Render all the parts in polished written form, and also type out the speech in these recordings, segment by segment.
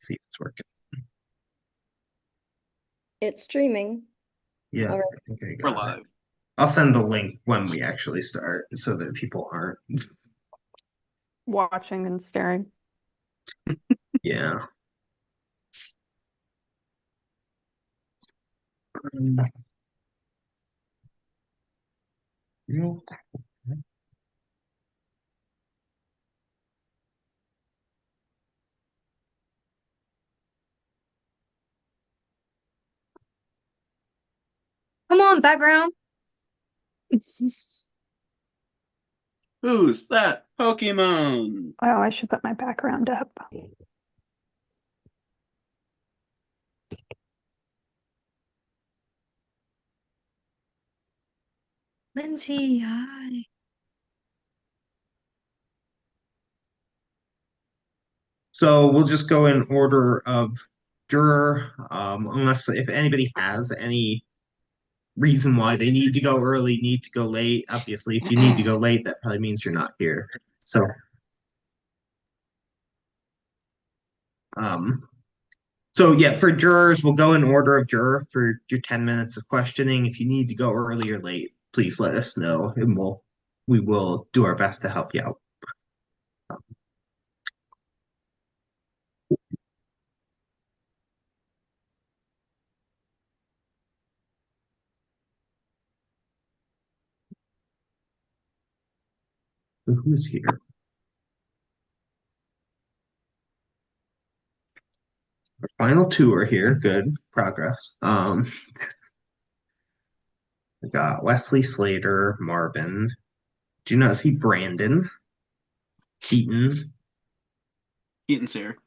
see if it's working. It's streaming. Yeah, All right. I think I We're got it. live. I'll send the link when we actually start so that people aren't. Watching and staring. Yeah. Real quick. Come on, background. Who's that Pokemon? Oh, I should put my background up. Lindsay, hi. So we'll just go in order of juror, unless if anybody has any reason why they need to go early, need to go late. Obviously, if you need to go late, that probably means you're not here. So, um, so yeah, for jurors, we'll go in order of juror for your 10 minutes of questioning. If you need to go early or late, please let us know, and we will do our best to help you out. Who's here? Our final two are here. Good progress. We got Wesley Slater, Marvin. Do not see Brandon, Keaton. Keaton's here.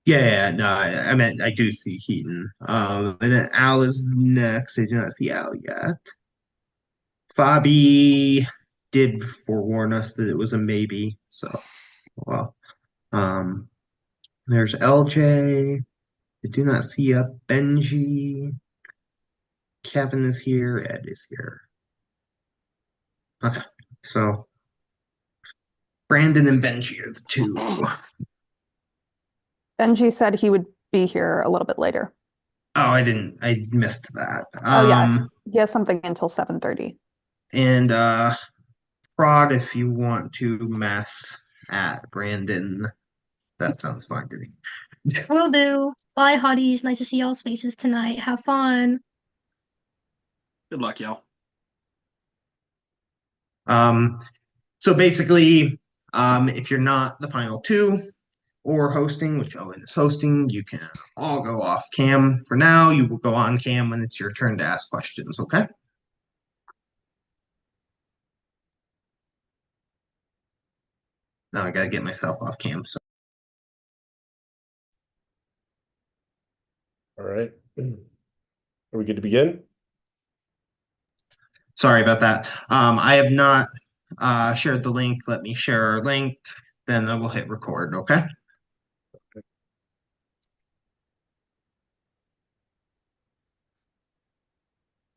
Yeah, no, I meant I do see Keaton. And then Al is next. I do not see Al yet. Fabi did forewarn us that it was a maybe. So, well, um, there's LJ. I do not see a Benji. Kevin is here. Ed is here. Okay, so Brandon and Benji are the two. Benji said he would be here a little bit later. Oh, I missed that. Oh yeah, he has something until 7:30. And Prod, if you want to mess at Brandon, that sounds fine to me. Will do. Bye, hotties. Nice to see y'all's faces tonight. Have fun. Good luck, y'all. So basically, if you're not the final two or hosting, which Owen is hosting, you can all go off cam for now. You will go on cam when it's your turn to ask questions, okay? Now I gotta get myself off cam. So All right. Are we good to begin? sorry about that. I have not shared the link. Let me share our link, then I will hit record, okay?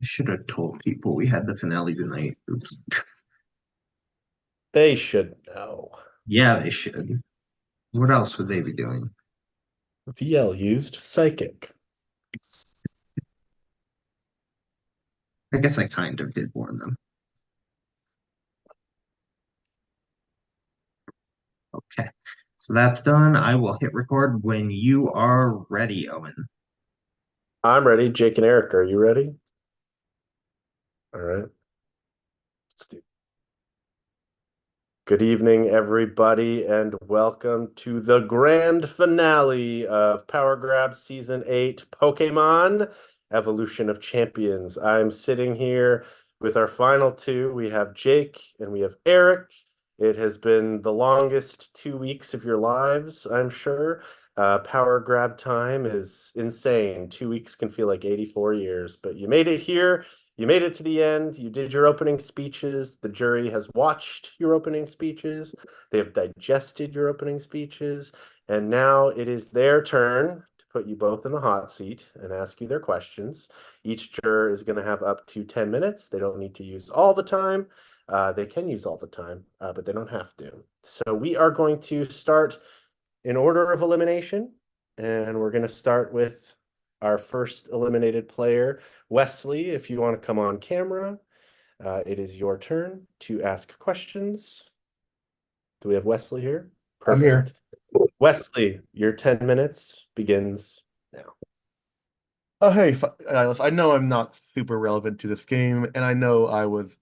I should have told people we had the finale tonight. Oops. They should know. Yeah, they should. What else would they be doing? VL used Psychic. I guess I kind of did warn them. Okay, so that's done. I will hit record when you are ready, Owen. I'm ready. Jake and Eric, are you ready? All right. Let's do. Good evening, everybody, and welcome to the grand finale of Power Grab Season 8 Pokemon Evolution of Champions. I'm sitting here with our final two. We have Jake and we have Eric. It has been the longest 2 weeks of your lives, I'm sure. Power Grab time is insane. 2 weeks can feel like 84 years, but you made it here. You made it to the end. You did your opening speeches. The jury has watched your opening speeches. They have digested your opening speeches. And now it is their turn to put you both in the hot seat and ask you their questions. Each juror is going to have up to 10 minutes. They don't need to use all the time. They can use all the time, but they don't have to. So we are going to start in order of elimination. and we're going to start with our first eliminated player. Wesley, if you want to come on camera, it is your turn to ask questions. Do we have Wesley here? I'm here. Wesley, your 10 minutes begins now. Oh, hey, I know I'm not super relevant to this game, and I know I was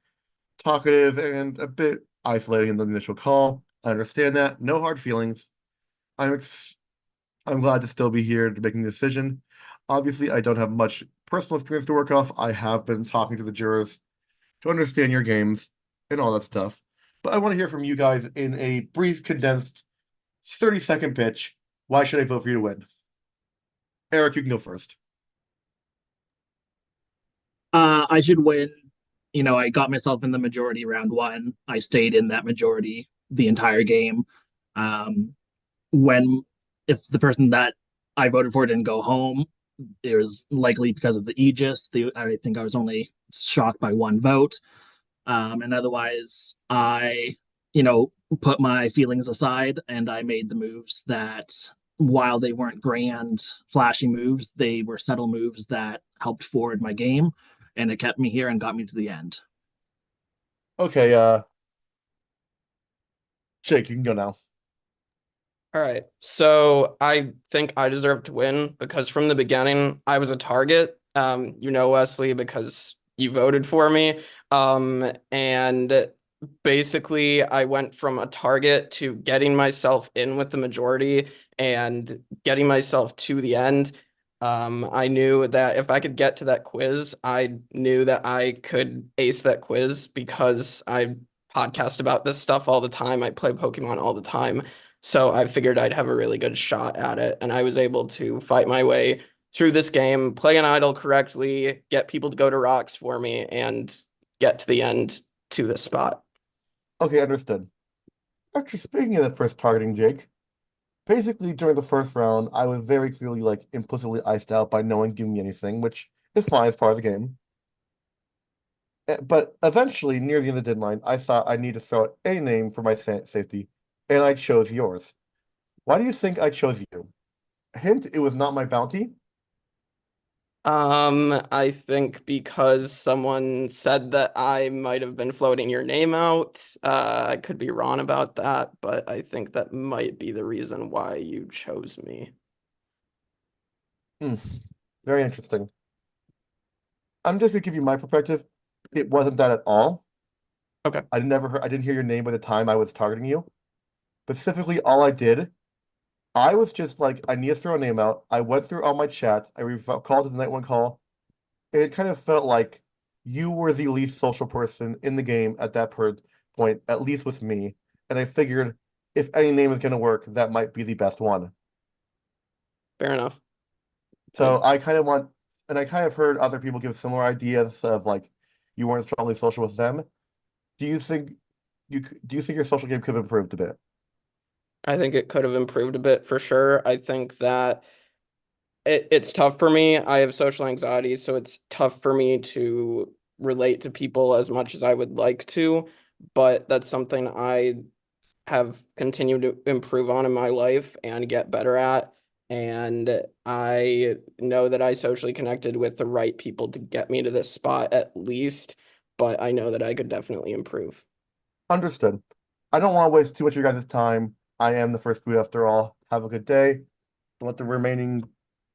talkative and a bit isolating in the initial call. I understand that. No hard feelings. I'm glad to still be here to making a decision. Obviously, I don't have much personal experience to work off. I have been talking to the jurors to understand your games and all that stuff. But I want to hear from you guys in a brief, condensed 30-second pitch. Why should I vote for you to win? Eric, you can go first. I should win. You know, I got myself in the majority round one. I stayed in that majority the entire game. If the person that I voted for didn't go home, it was likely because of the Aegis. I think I was only shocked by one vote. And otherwise, I, put my feelings aside and I made the moves that, while they weren't grand, flashy moves, they were subtle moves that helped forward my game, and it kept me here and got me to the end. Okay, Jake, you can go now. All right. So I think I deserve to win because from the beginning I was a target. Wesley, because you voted for me. And basically I went from a target to getting myself in with the majority and getting myself to the end. I knew that if I could get to that quiz, I knew that I could ace that quiz because I podcast about this stuff all the time. I play Pokemon all the time. So I figured I'd have a really good shot at it. And I was able to fight my way through this game, play an idol correctly, get people to go to rocks for me, and get to the end to this spot. Okay, understood. Actually, speaking of the first targeting, Jake, basically during the first round, I was very clearly implicitly iced out by no one giving me anything, which is fine as part of the game. But eventually, near the end of the deadline, I thought I need to throw out a name for my safety, and I chose yours. Why do you think I chose you? Hint, it was not my bounty. I think because someone said that I might have been floating your name out. I could be wrong about that, but I think that might be the reason why you chose me. Very interesting. I'm just gonna give you my perspective. It wasn't that at all. Okay. I didn't hear your name by the time I was targeting you. Specifically, all I did, I was just like, I need to throw a name out. I went through all my chat. I called to the night one call. And it kind of felt like you were the least social person in the game at that point, at least with me. And I figured if any name is going to work, that might be the best one. Fair enough. So I kind of heard other people give similar ideas of you weren't strongly social with them. Do you think your social game could have improved a bit? I think it could have improved a bit for sure. I think that it's tough for me. I have social anxiety, so it's tough for me to relate to people as much as I would like to, but that's something I have continued to improve on in my life and get better at. And I know that I socially connected with the right people to get me to this spot at least, but I know that I could definitely improve. Understood. I don't want to waste too much of your guys' time. I am the first boot after all. Have a good day. Let the remaining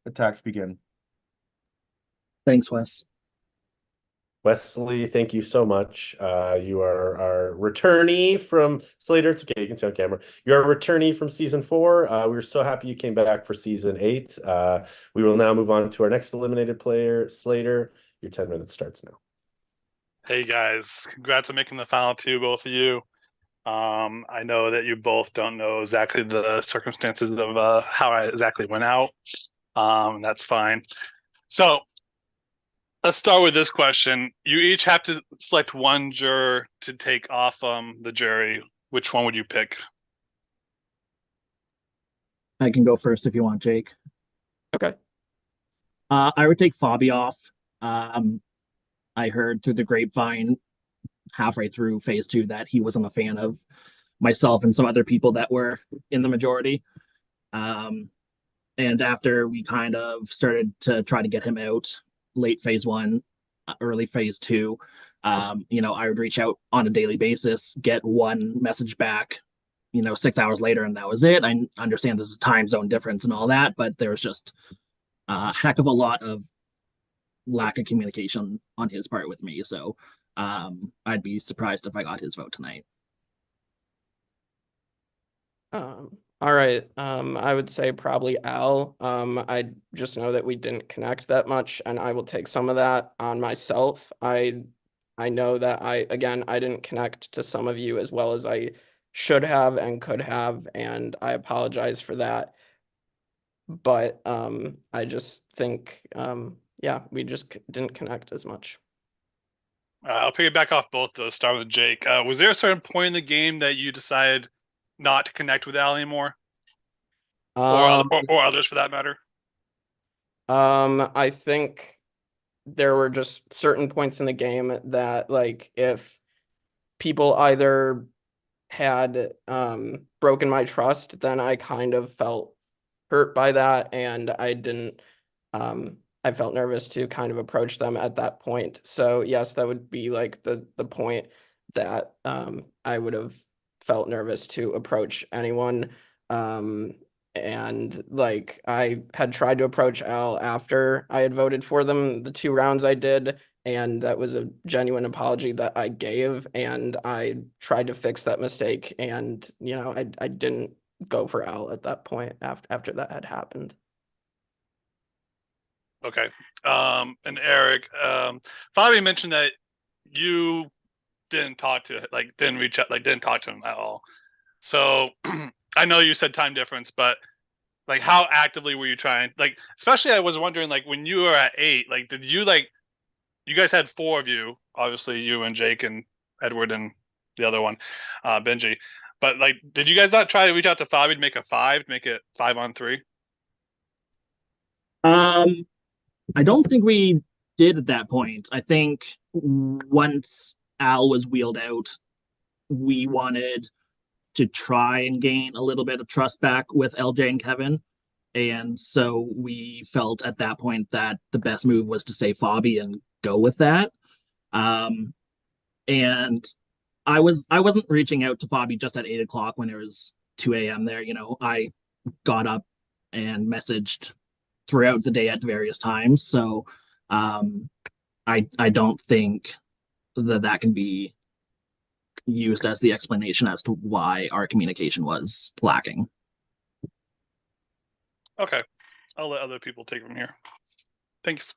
attacks begin. Thanks, Wes. Wesley, thank you so much. You are our returnee from Slater. It's okay, you can see on camera. You're a returnee from season 4. We're so happy you came back for season 8. We will now move on to our next eliminated player, Slater. Your 10 minutes starts now. Hey guys, congrats on making the final 2, both of you. I know that you both don't know exactly the circumstances of how I exactly went out. That's fine. So let's start with this question. You each have to select one juror to take off the jury. Which one would you pick? I can go first if you want, Jake. Okay. I would take Fabi off. I heard through the grapevine halfway through phase 2 that he wasn't a fan of myself and some other people that were in the majority. And And after we kind of started to try to get him out late phase one, early phase two, I would reach out on a daily basis, get one message back, 6 hours later, and that was it. I understand there's a time zone difference and all that, but there's just a heck of a lot of lack of communication on his part with me. So I'd be surprised if I got his vote tonight. All right. I would say probably Al. I just know that we didn't connect that much, and I will take some of that on myself. I know that I didn't connect to some of you as well as I should have and could have, and I apologize for that. But I just think we just didn't connect as much. I'll piggyback off both those. Start with Jake. Was there a certain point in the game that you decided not to connect with Al anymore, or others for that matter? I think there were just certain points in the game that, like, if people either had broken my trust, then I kind of felt hurt by that, and I didn't. I felt nervous to kind of approach them at that point. So yes, that would be like the point that I would have felt nervous to approach anyone. And like I had tried to approach Al after I had voted for them the 2 rounds I did, and that was a genuine apology that I gave, and I tried to fix that mistake, and I didn't go for Al at that point after that had happened. Okay. And Eric, Fabi mentioned that you didn't talk to didn't reach out, didn't talk to him at all. So I know you said time difference, but how actively were you trying? Especially I was wondering, when you were at 8, did you you guys had 4 of you, obviously you and Jake and Edward and the other one, Benji. But did you guys not try to reach out to Fabi to make a 5, to make it 5-on-3? I don't think we did at that point. I think once Al was wheeled out, we wanted to try and gain a little bit of trust back with LJ and Kevin. And so we felt at that point that the best move was to say Fabi and go with that. And I wasn't reaching out to Fabi just at 8 o'clock when it was 2 a.m. there. I got up and messaged throughout the day at various times. So I don't think that can be used as the explanation as to why our communication was lacking. Okay. I'll let other people take from here. Thanks.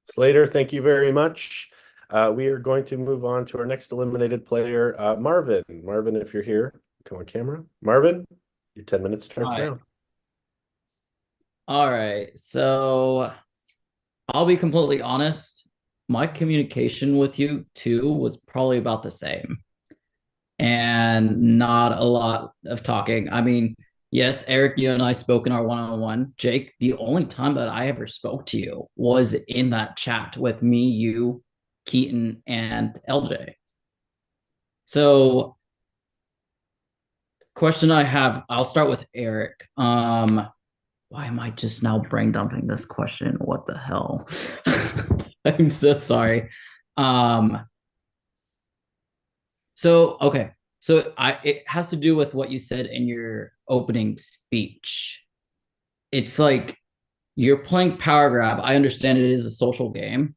Slater, thank you very much. We are going to move on to our next eliminated player, Marvin. Marvin, if you're here, come on camera. Marvin, your 10 minutes starts now. All right. So I'll be completely honest. My communication with you two was probably about the same. And not a lot of talking. I mean, yes, Eric, you and I spoke in our one-on-one. Jake, the only time that I ever spoke to you was in that chat with me, you, Keaton, and LJ. So, question I have, I'll start with Eric. Why am I just now brain dumping this question? What the hell? I'm so sorry. Okay. So it has to do with what you said in your opening speech. It's like you're playing Power Grab. I understand it is a social game.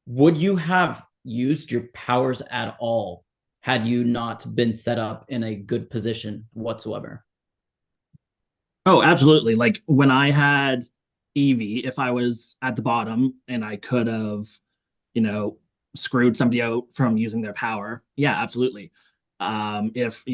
Would you have used your powers at all had you not been set up in a good position whatsoever? Oh, absolutely. When I had Evie, if I was at the bottom and I could have, screwed somebody out from using their power, yeah, absolutely. If,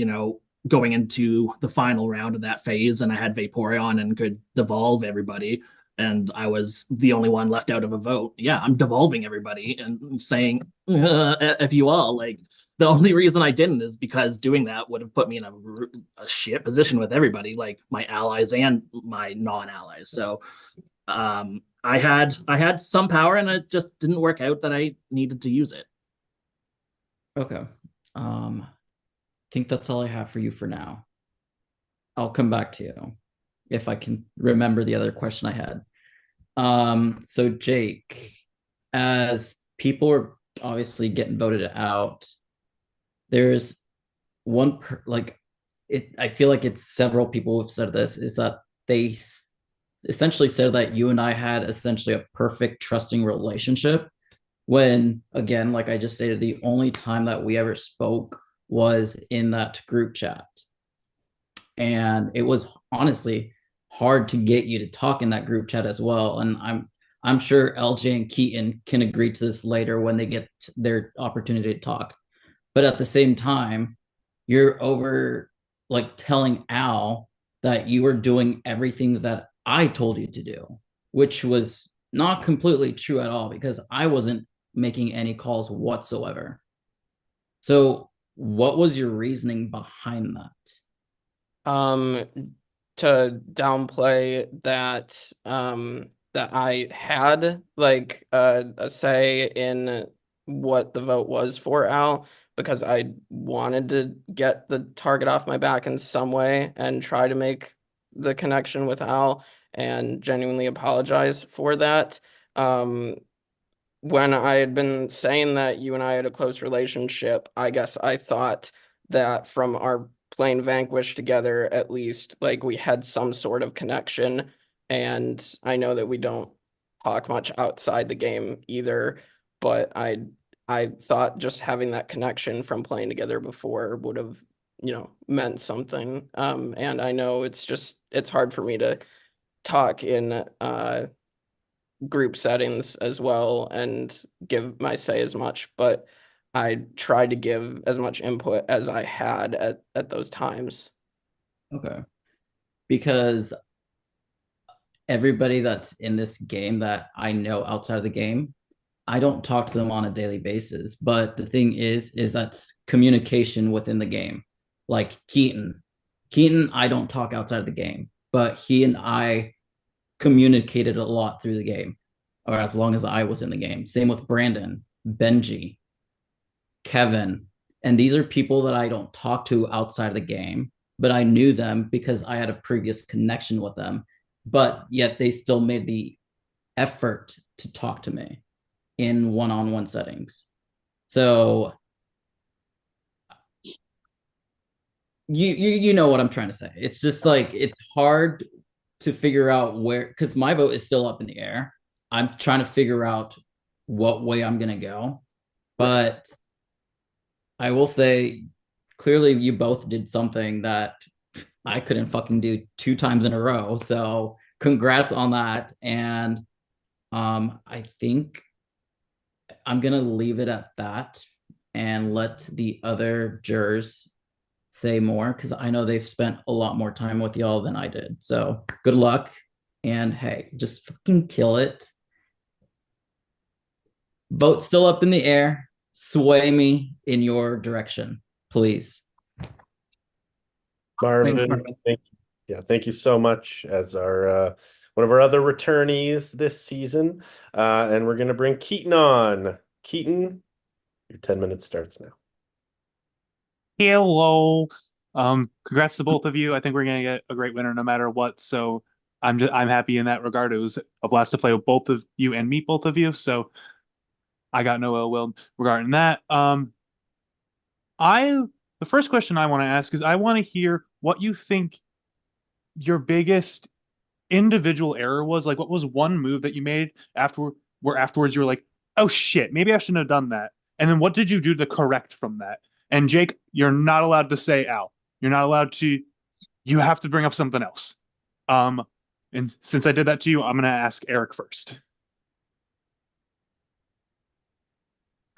going into the final round of that phase and I had Vaporeon and could devolve everybody and I was the only one left out of a vote, yeah, I'm devolving everybody and saying, F you all. The only reason I didn't is because doing that would have put me in a shit position with everybody, my allies and my non-allies. So I had some power and it just didn't work out that I needed to use it. Okay. I think that's all I have for you for now. I'll come back to you if I can remember the other question I had. So Jake, as people are obviously getting voted out, there's I feel like it's several people who've said this, is that they essentially said that you and I had essentially a perfect trusting relationship, when again, like I just stated, the only time that we ever spoke was in that group chat. And it was honestly hard to get you to talk in that group chat as well. And I'm sure LJ and Keaton can agree to this later when they get their opportunity to talk. But at the same time, you're over like telling Al that you were doing everything that I told you to do, which was not completely true at all, because I wasn't making any calls whatsoever. So what was your reasoning behind that? To downplay that that I had like a say in what the vote was for Al, because I wanted to get the target off my back in some way and try to make the connection with Al, and genuinely apologize for that. When I had been saying that you and I had a close relationship, I guess I thought that from our playing Vanquish together, at least, like we had some sort of connection. And I know that we don't talk much outside the game either, but I thought just having that connection from playing together before would have, meant something. And I know it's hard for me to talk in group settings as well and give my say as much, but I tried to give as much input as I had at those times. Okay. Because everybody that's in this game that I know outside of the game, I don't talk to them on a daily basis. But the thing is that's communication within the game. Like Keaton, I don't talk outside of the game, but he and I communicated a lot through the game, or as long as I was in the game. Same with Brandon, Benji, Kevin. And these are people that I don't talk to outside of the game, but I knew them because I had a previous connection with them. But yet they still made the effort to talk to me in one-on-one settings. So you know what I'm trying to say. It's just like, it's hard to figure out where, because my vote is still up in the air. I'm trying to figure out what way I'm gonna go. But I will say, clearly you both did something that I couldn't fucking do 2 times in a row. So congrats on that. And I think I'm gonna leave it at that and let the other jurors say more, because I know they've spent a lot more time with y'all than I did. So good luck, and hey, just fucking kill it. Vote still up in the air. Sway me in your direction, please. Marvin, Thanks, Marvin. thank you so much as our one of our other returnees this season. And we're gonna bring Keaton on. Keaton, your 10 minutes starts now. Hello. Congrats to both of you. I think we're gonna get a great winner no matter what. So I'm happy in that regard. It was a blast to play with both of you and meet both of you. So I got no ill will regarding that. The first question I want to ask is, I want to hear what you think your biggest individual error was. Like, what was one move that you made where afterwards you were like, oh shit, maybe I shouldn't have done that. And then what did you do to correct from that? And Jake, you're not allowed to say Al. You're not allowed to, you have to bring up something else. And since I did that to you, I'm gonna ask Eric first.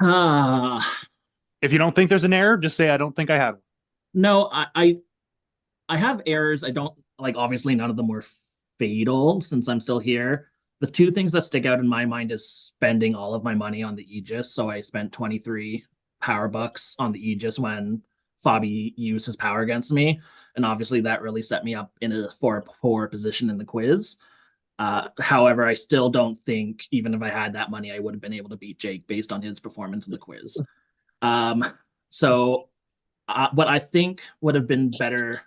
If you don't think there's an error, just say I don't think I had one. No, I have errors. I don't like, obviously none of them were fatal since I'm still here. The 2 things that stick out in my mind is spending all of my money on the Aegis. So I spent 23 power bucks on the Aegis when Fabi used his power against me. And obviously that really set me up for a poor position in the quiz. However, I still don't think, even if I had that money, I would have been able to beat Jake based on his performance in the quiz. So what I think would have been better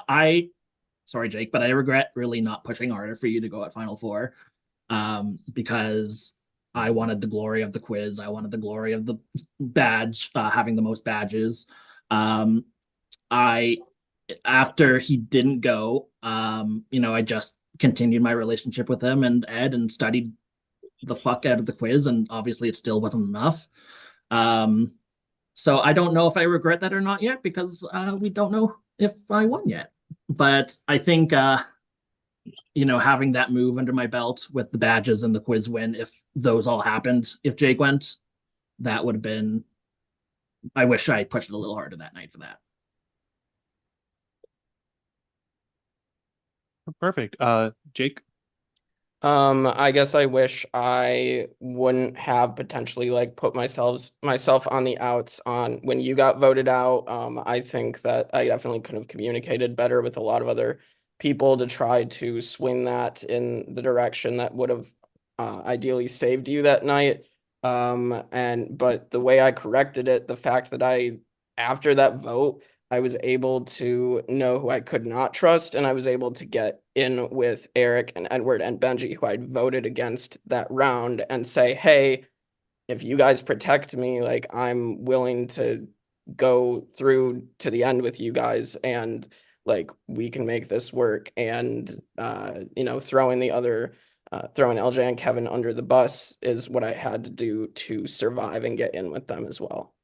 Sorry, Jake, but I regret really not pushing harder for you to go at Final Four, because I wanted the glory of the quiz. I wanted the glory of the badge, having the most badges. I After he didn't go, I just continued my relationship with him and Ed and studied the fuck out of the quiz, and obviously it still wasn't enough. So I don't know if I regret that or not yet, because we don't know if I won yet. But I think having that move under my belt with the badges and the quiz win, if those all happened, if Jake went, that would have been. I wish I pushed it a little harder that night for that. Perfect. Jake? I guess I wish I wouldn't have potentially like put myself on the outs on when you got voted out. I think that I definitely could have communicated better with a lot of other people to try to swing that in the direction that would have ideally saved you that night. But the way I corrected it, the fact that after that vote, I was able to know who I could not trust, and I was able to get in with Eric and Edward and Benji, who I'd voted against that round, and say, hey, if you guys protect me, like, I'm willing to go through to the end with you guys, and like we can make this work. And throwing LJ and Kevin under the bus is what I had to do to survive and get in with them as well.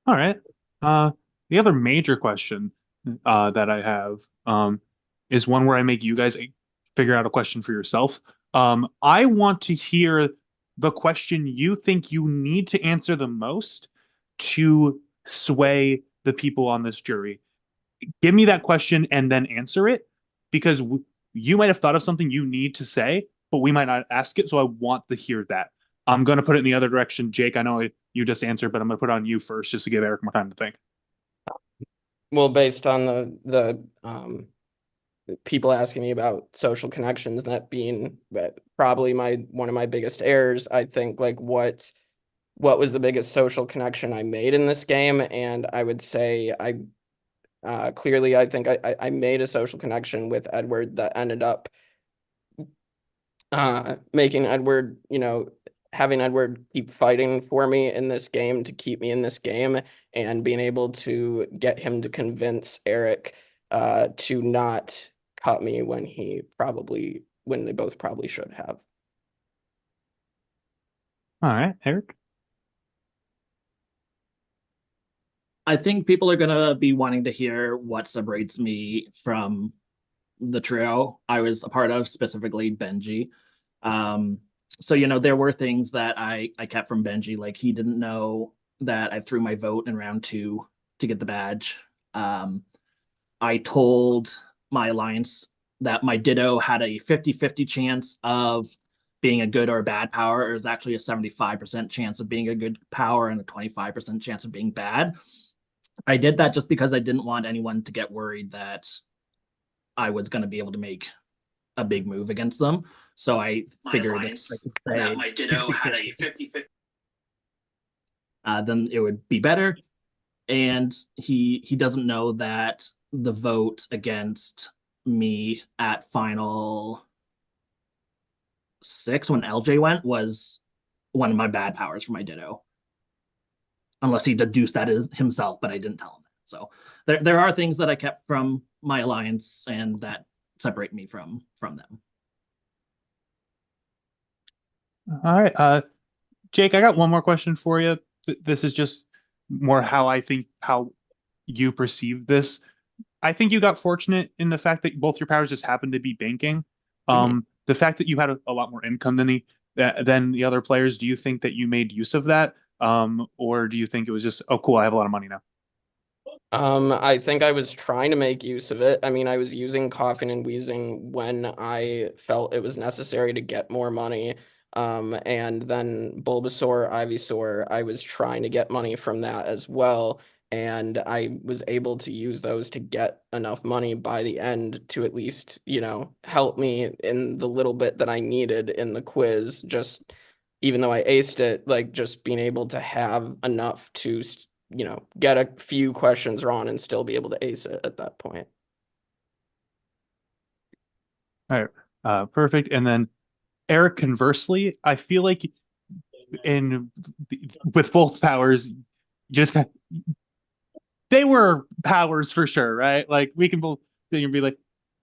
All right. The other major question that I have is one where I make you guys figure out a question for yourself. I want to hear the question you think you need to answer the most to sway the people on this jury. Give me that question and then answer it, because you might have thought of something you need to say, but we might not ask it. So I want to hear that. I'm going to put it in the other direction. Jake, I know you just answered, but I'm going to put it on you first just to give Eric more time to think. Well, based on the people asking me about social connections, that being probably one of my biggest errors, I think like what was the biggest social connection I made in this game? And I would say I think I made a social connection with Edward that ended up making Edward, having Edward keep fighting for me in this game to keep me in this game, and being able to get him to convince Eric to not cut me when they both probably should have. All right, Eric? I think people are going to be wanting to hear what separates me from the trio I was a part of, specifically Benji. So, there were things that I kept from Benji, like he didn't know that I threw my vote in round 2 to get the badge. I told my alliance that my Ditto had a 50-50 chance of being a good or a bad power. It was actually a 75% chance of being a good power and a 25% chance of being bad. I did that just because I didn't want anyone to get worried that I was going to be able to make a big move against them. So I figured that my Ditto had a 50-50. Then it would be better. And he doesn't know that the vote against me at final 6 when LJ went was one of my bad powers for my Ditto. Unless he deduced that himself, but I didn't tell him that. So there are things that I kept from my alliance and that separate me from them. All right. Jake, I got one more question for you. This is just more how you perceive this. I think you got fortunate in the fact that both your powers just happened to be banking. The fact that you had a lot more income than the other players, do you think that you made use of that? Or do you think it was just, oh, cool, I have a lot of money now? I think I was trying to make use of it. I mean, I was using coughing and wheezing when I felt it was necessary to get more money. And then Bulbasaur, Ivysaur, I was trying to get money from that as well. And I was able to use those to get enough money by the end to at least, help me in the little bit that I needed in the quiz. Just even though I aced it, like just being able to have enough to get a few questions wrong and still be able to ace it at that point. All right, perfect. And then Eric, conversely, I feel like with both powers, just they were powers for sure, right? Like we can both be like,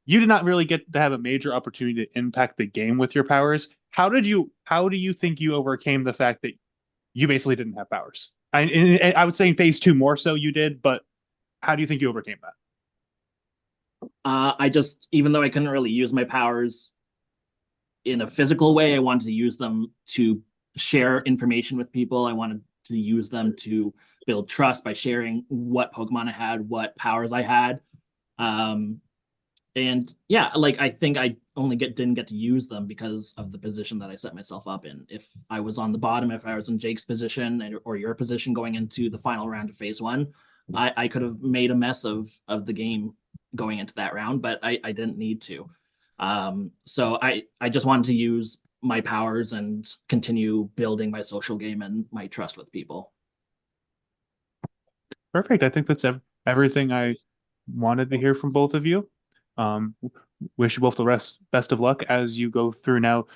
you did not really get to have a major opportunity to impact the game with your powers. How do you think you overcame the fact that you basically didn't have powers? I would say in phase 2 more so you did, but how do you think you overcame that? I just, even though I couldn't really use my powers in a physical way, I wanted to use them to share information with people. I wanted to use them to build trust by sharing what Pokemon I had, what powers I had. And yeah, like I think I only didn't get to use them because of the position that I set myself up in. If I was on the bottom, if I was in Jake's position or your position going into the final round of phase 1, I could have made a mess of the game going into that round, but I didn't need to. So I just wanted to use my powers and continue building my social game and my trust with people. Perfect. I think that's everything I wanted to hear from both of you. Wish you both the best of luck as you go through now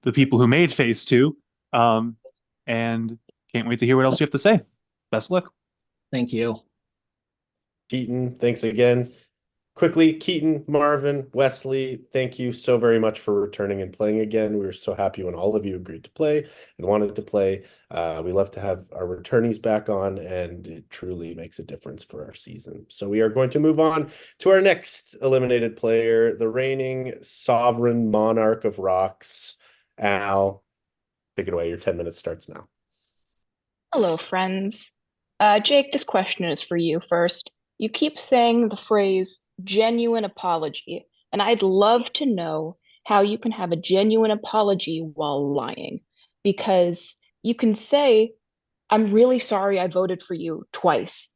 the people who made phase 2. And can't wait to hear what else you have to say. Best of luck. Thank you. Keaton, thanks again. Quickly, Keaton, Marvin, Wesley, thank you so very much for returning and playing again. We were so happy when all of you agreed to play and wanted to play. We love to have our returnees back on, and it truly makes a difference for our season. So we are going to move on to our next eliminated player, the reigning sovereign monarch of rocks, Al. Take it away. Your 10 minutes starts now. Hello, friends. Jake, this question is for you first. You keep saying the phrase genuine apology, and I'd love to know how you can have a genuine apology while lying. Because you can say, I'm really sorry I voted for you twice.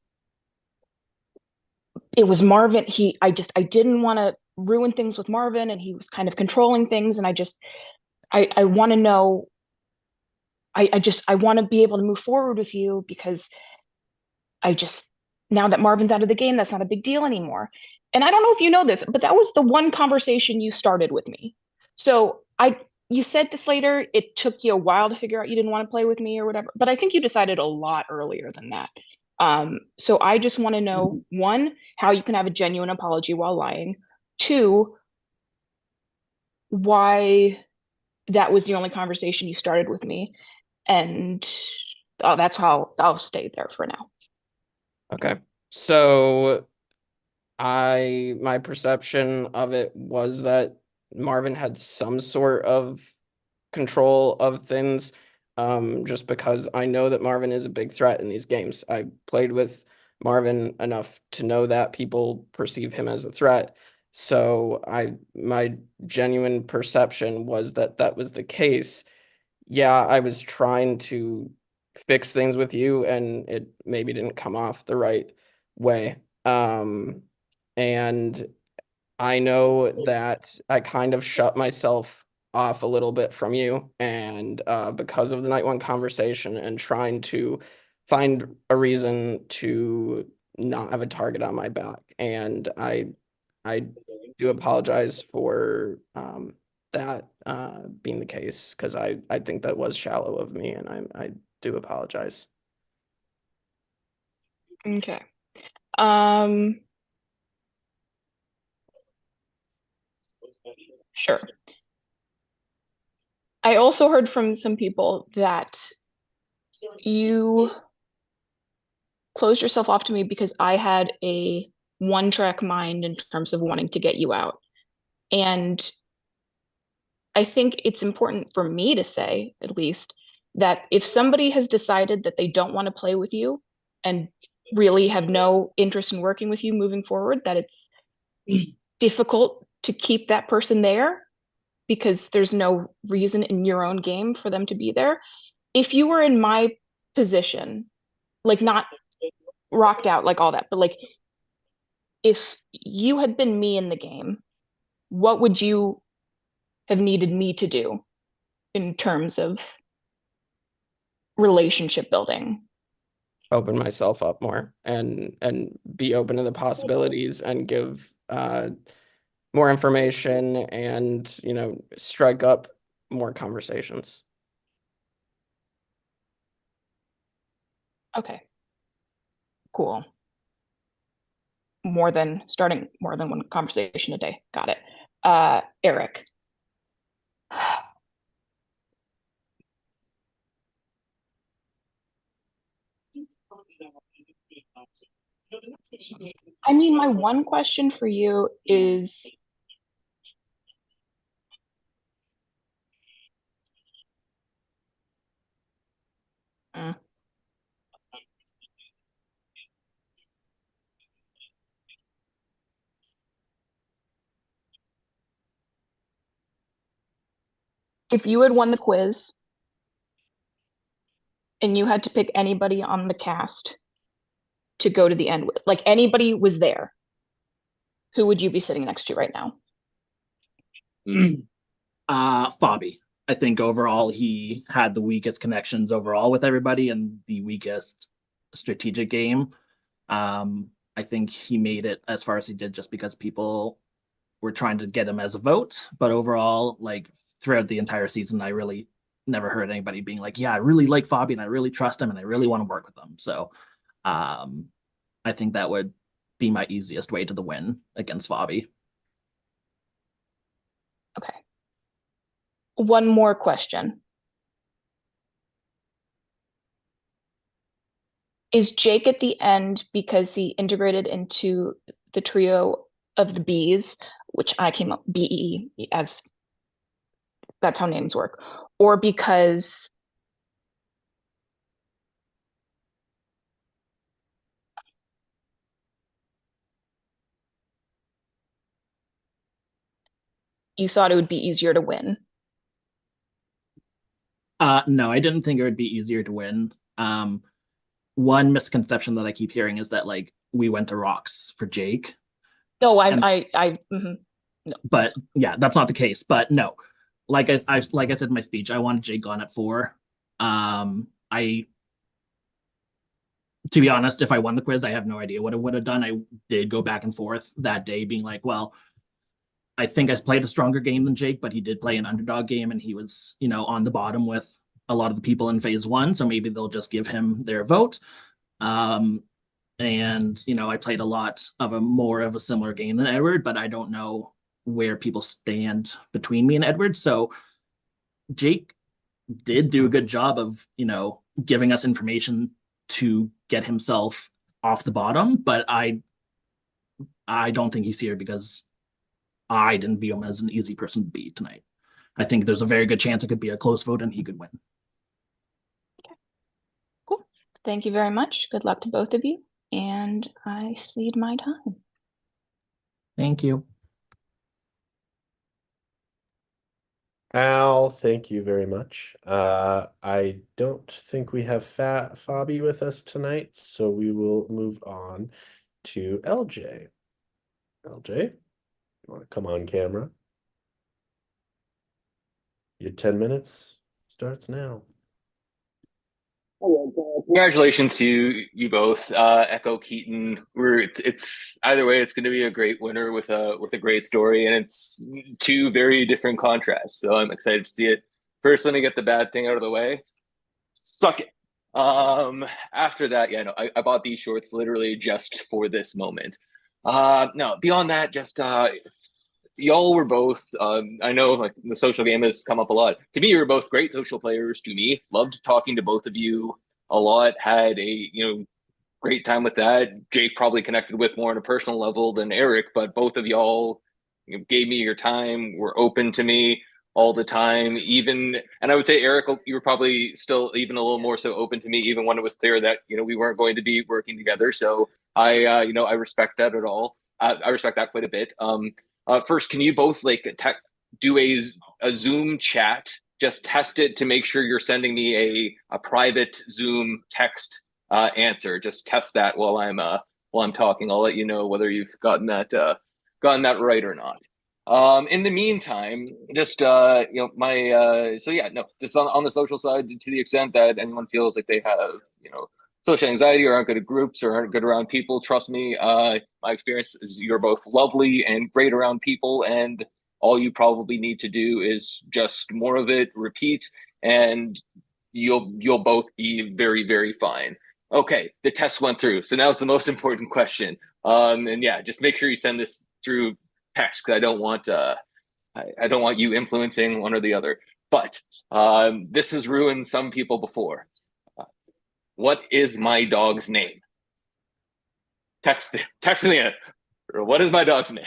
It was Marvin. I didn't want to ruin things with Marvin, and he was kind of controlling things, and I want to know, I want to be able to move forward with you because now that Marvin's out of the game, that's not a big deal anymore. And I don't know if you know this, but that was the one conversation you started with me. So you said to Slater, it took you a while to figure out you didn't want to play with me or whatever, but I think you decided a lot earlier than that. So I just want to know, 1, how you can have a genuine apology while lying. 2, why that was the only conversation you started with me. And that's how I'll stay there for now. Okay. So my perception of it was that Marvin had some sort of control of things, just because I know that Marvin is a big threat in these games. I played with Marvin enough to know that people perceive him as a threat. So my genuine perception was that that was the case. Yeah, I was trying to fix things with you and it maybe didn't come off the right way. And I know that I kind of shut myself off a little bit from you, and because of the night 1 conversation and trying to find a reason to not have a target on my back. And I do apologize for that being the case, because I think that was shallow of me, and I do apologize. Okay. Sure. I also heard from some people that you closed yourself off to me because I had a one-track mind in terms of wanting to get you out. And I think it's important for me to say, at least, that if somebody has decided that they don't want to play with you and really have no interest in working with you moving forward, that it's difficult to keep that person there because there's no reason in your own game for them to be there. If you were in my position, like not rocked out, like all that, but like if you had been me in the game, what would you have needed me to do in terms of relationship building? open myself up more and be open to the possibilities and give more information and, you know, strike up more conversations. Okay. Cool. Starting more than one conversation a day. Got it. Eric. I mean, my one question for you is, if you had won the quiz and you had to pick anybody on the cast to go to the end with, like anybody was there, who would you be sitting next to right now? Fabi. I think overall he had the weakest connections overall with everybody and the weakest strategic game. I think he made it as far as he did just because people were trying to get him as a vote. But overall, like throughout the entire season, I really never heard anybody being like, yeah, I really like Fabi and I really trust him and I really want to work with him. So I think that would be my easiest way to the win against Fabi. Okay. One more question. Is Jake at the end because he integrated into the trio of the bees, which I came up BE as that's how names work, or because you thought it would be easier to win? No, I didn't think it would be easier to win. One misconception that I keep hearing is that like we went to rocks for Jake. No, no. But yeah, that's not the case. But no, like I said in my speech, I wanted Jake gone at 4. To be honest, if I won the quiz, I have no idea what I would have done. I did go back and forth that day, being like, well, I think I played a stronger game than Jake, but he did play an underdog game and he was, you know, on the bottom with a lot of the people in phase 1. So maybe they'll just give him their vote. And, you know, I played a lot of more of a similar game than Edward, but I don't know where people stand between me and Edward. So Jake did do a good job of, you know, giving us information to get himself off the bottom, but I don't think he's here because I didn't view him as an easy person to beat tonight. I think there's a very good chance it could be a close vote and he could win. Okay. Cool. Thank you very much. Good luck to both of you. And I cede my time. Thank you. Al, thank you very much. I don't think we have Fabi with us tonight, so we will move on to LJ. LJ, you want to come on camera? Your 10 minutes starts now. Congratulations to you both, Echo Keaton. It's either way, it's going to be a great winner with a great story, and it's 2 very different contrasts. So I'm excited to see it. First, let me get the bad thing out of the way. Suck it. After that, yeah, no, I bought these shorts literally just for this moment. No, beyond that, just y'all were both. I know like the social game has come up a lot. To me, you were both great social players. To me, loved talking to both of you a lot. Had a great time with that. Jake probably connected with more on a personal level than Eric, but both of y'all gave me your time. Were open to me all the time. Even, and I would say Eric, you were probably still even a little more so open to me, even when it was clear that we weren't going to be working together. So I respect that at all. I respect that quite a bit. First, can you both do a Zoom chat? Just test it to make sure you're sending me a private Zoom text answer. Just test that while I'm talking. I'll let you know whether you've gotten that right or not. In the meantime, just just on the social side, to the extent that anyone feels like they have social anxiety or aren't good at groups or aren't good around people, trust me, my experience is you're both lovely and great around people, and all you probably need to do is just more of it, repeat, and you'll both be very, very fine. Okay, the test went through. So now's the most important question. And yeah, just make sure you send this through text because I don't want you influencing one or the other. But this has ruined some people before. What is my dog's name? Text in the end. What is my dog's name?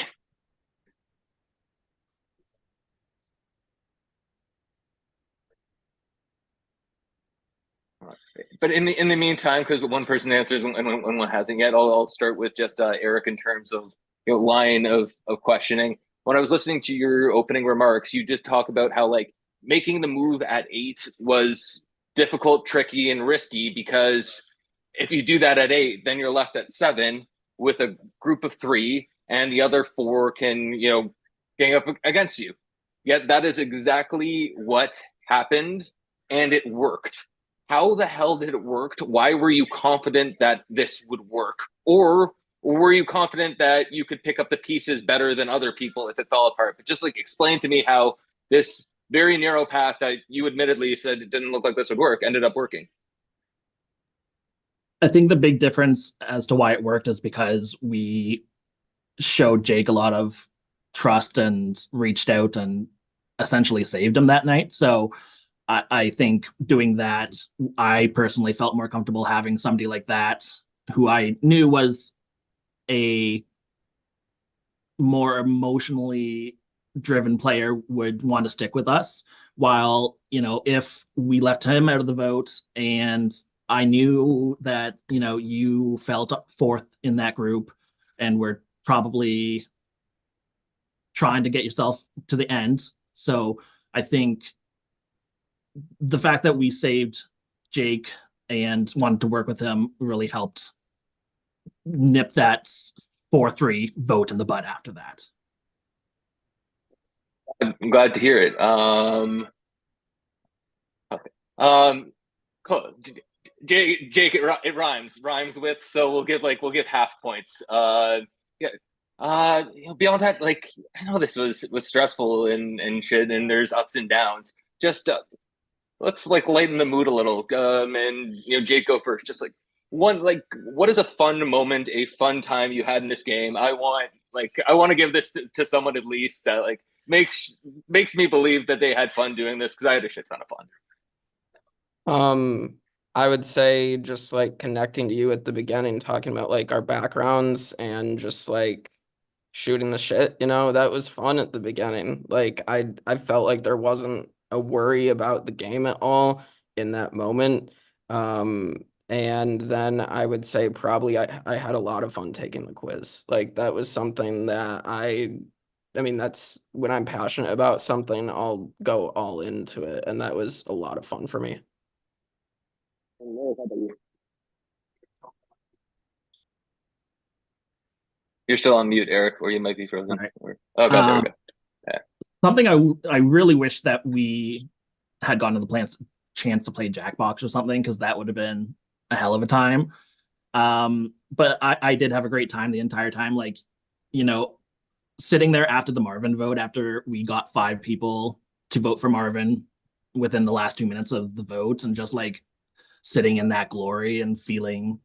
But in the meantime, because one person answers and one hasn't yet, I'll start with just Eric in terms of line of questioning. When I was listening to your opening remarks, you just talk about how like making the move at 8 was difficult, tricky, and risky because if you do that at 8, then you're left at 7 with a group of 3, and the other 4 can gang up against you. Yet that is exactly what happened, and it worked. How the hell did it work? Why were you confident that this would work? Or were you confident that you could pick up the pieces better than other people if it fell apart? But just like explain to me how this very narrow path that you admittedly said it didn't look like this would work ended up working. I think the big difference as to why it worked is because we showed Jake a lot of trust and reached out and essentially saved him that night. So I think doing that, I personally felt more comfortable having somebody like that who I knew was a more emotionally driven player would want to stick with us. While, if we left him out of the vote and I knew that, you felt 4th in that group and were probably trying to get yourself to the end. So I think the fact that we saved Jake and wanted to work with him really helped nip that 4-3 vote in the bud after that. I'm glad to hear it. Okay. Cool. Jake, it rhymes with, so we'll give half points. Yeah. Beyond that, like I know this was stressful and shit, and there's ups and downs. Just let's like lighten the mood a little. And Jake, go first. Just like what is a fun moment, a fun time you had in this game? I want to give this to someone at least that like makes me believe that they had fun doing this because I had a shit ton of fun. I would say just like connecting to you at the beginning, talking about like our backgrounds and just like shooting the shit, that was fun at the beginning. Like I felt like there wasn't a worry about the game at all in that moment. And then I would say probably I had a lot of fun taking the quiz. Like that was something that I mean, that's when I'm passionate about something, I'll go all into it. And that was a lot of fun for me. You're still on mute, Eric, or you might be frozen. Right. Oh, God, there we go. Yeah. Something I really wish that we had gotten to the chance to play Jackbox or something, because that would have been a hell of a time. But I did have a great time the entire time. Like, sitting there after the Marvin vote, after we got 5 people to vote for Marvin within the last 2 minutes of the votes, and just like sitting in that glory and feeling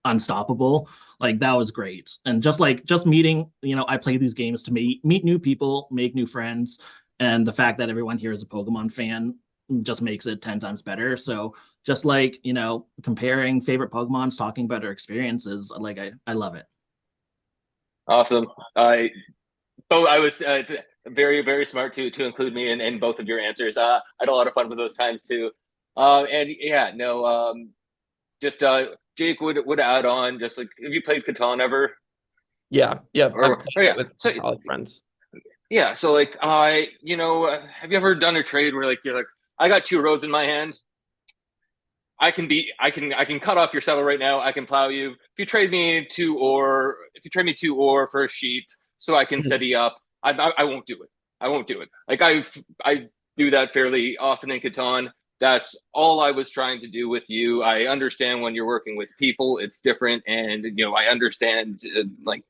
unstoppable, like that was great. And just meeting, I play these games to meet new people, make new friends, and the fact that everyone here is a Pokemon fan just makes it 10 times better. So just like, comparing favorite Pokemons, talking about our experiences, like I love it. Awesome. I was very, very smart to include me in both of your answers. I had a lot of fun with those times too. And yeah, no, just Jake would add on, just like, have you played Catan ever? Yeah, with so, college friends. Yeah, so like have you ever done a trade where like you're like, I got 2 roads in my hand. I can cut off your settler right now. I can plow you. If you trade me 2 ore for a sheep, so I can set you up, I won't do it. I won't do it. Like I do that fairly often in Catan. That's all I was trying to do with you. I understand when you're working with people, it's different, and I understand like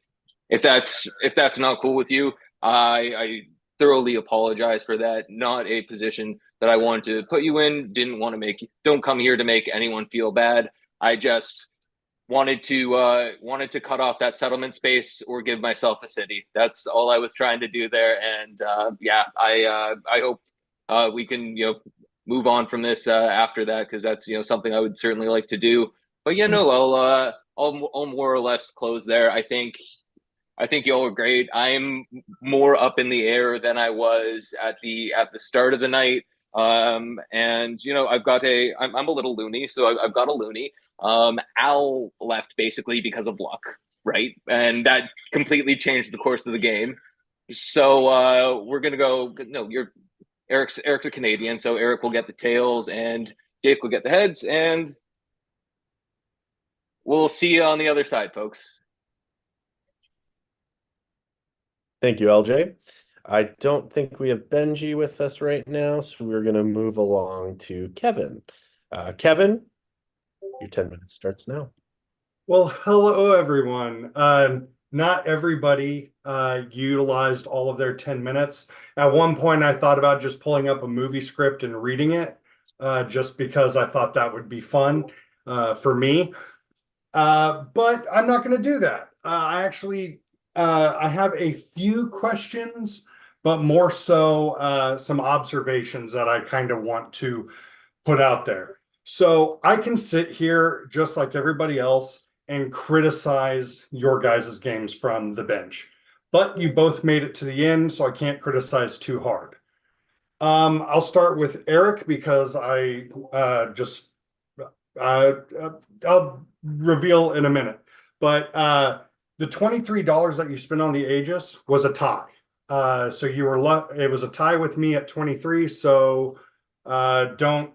if that's not cool with you, I thoroughly apologize for that. Not a position that I wanted to put you in. Didn't want to don't come here to make anyone feel bad. I just wanted to cut off that settlement space or give myself a city. That's all I was trying to do there. And I hope we can move on from this after that, because that's something I would certainly like to do. But I'll more or less close there. I think y'all were great. I'm more up in the air than I was at the start of the night. And I'm a little loony, so I've got a loony. Al left basically because of luck, right? And that completely changed the course of the game. So we're gonna go. No, Eric's a Canadian, so Eric will get the tails and Jake will get the heads, and we'll see you on the other side, folks. Thank you, LJ. I don't think we have Benji with us right now, so we're going to move along to Kevin. Kevin, your 10 minutes starts now. Well, hello, everyone. Not everybody utilized all of their 10 minutes. At one point, I thought about just pulling up a movie script and reading it, just because I thought that would be fun for me. But I'm not going to do that. I have a few questions, but more so some observations that I kind of want to put out there. So I can sit here just like everybody else and criticize your guys' games from the bench, but you both made it to the end, so I can't criticize too hard. I'll start with Eric because I'll reveal in a minute, but the $23 that you spent on the Aegis was a tie. So it was a tie with me at 23. So don't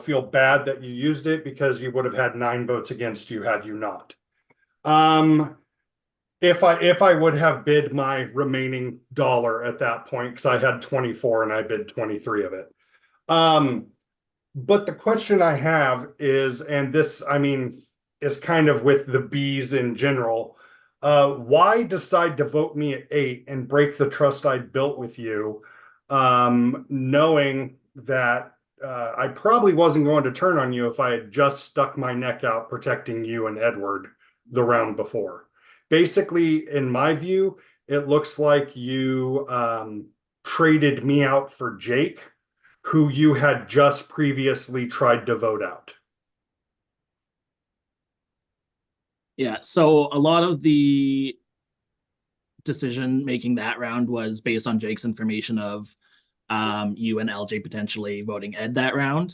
feel bad that you used it, because you would have had 9 votes against you had you not. If I would have bid my remaining dollar at that point, because I had 24 and I bid 23 of it. But the question I have is, and this is kind of with the bees in general. Why decide to vote me at 8 and break the trust I built with you, knowing that I probably wasn't going to turn on you if I had just stuck my neck out protecting you and Edward the round before? Basically, in my view, it looks like you traded me out for Jake, who you had just previously tried to vote out. Yeah, so a lot of the decision making that round was based on Jake's information of you and LJ potentially voting Ed that round.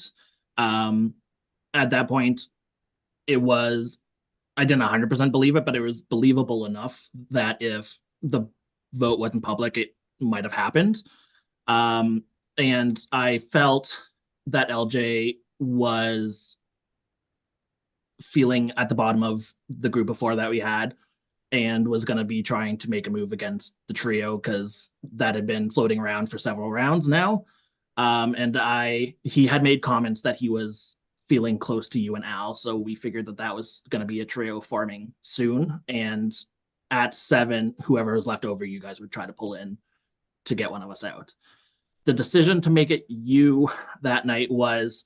At that point, I didn't 100% believe it, but it was believable enough that if the vote wasn't public, it might have happened. And I felt that LJ was feeling at the bottom of the group of 4 that we had, and was going to be trying to make a move against the trio, because that had been floating around for several rounds now. And he had made comments that he was feeling close to you and Al, so we figured that was going to be a trio forming soon. And at 7, whoever was left over, you guys would try to pull in to get one of us out. The decision to make it you that night was,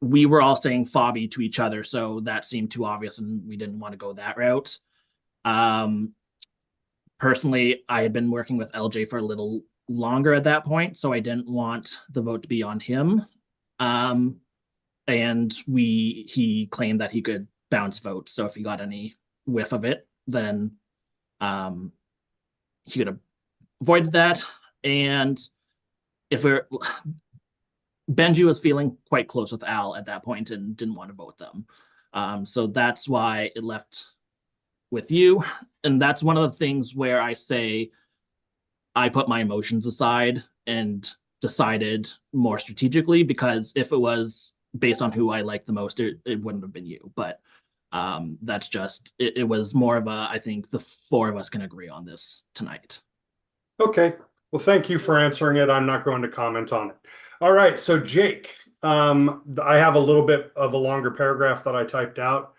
we were all saying Fabi to each other, so that seemed too obvious and we didn't want to go that route. Personally, I had been working with LJ for a little longer at that point, so I didn't want the vote to be on him. And he claimed that he could bounce votes, so if he got any whiff of it, then he could have avoided that. And Benji was feeling quite close with Al at that point and didn't want to vote them. So that's why it left with you. And that's one of the things where I say I put my emotions aside and decided more strategically, because if it was based on who I liked the most, it wouldn't have been you. But that's just, it was more of I think the 4 of us can agree on this tonight. Okay. Well, thank you for answering it. I'm not going to comment on it. All right. So Jake, I have a little bit of a longer paragraph that I typed out.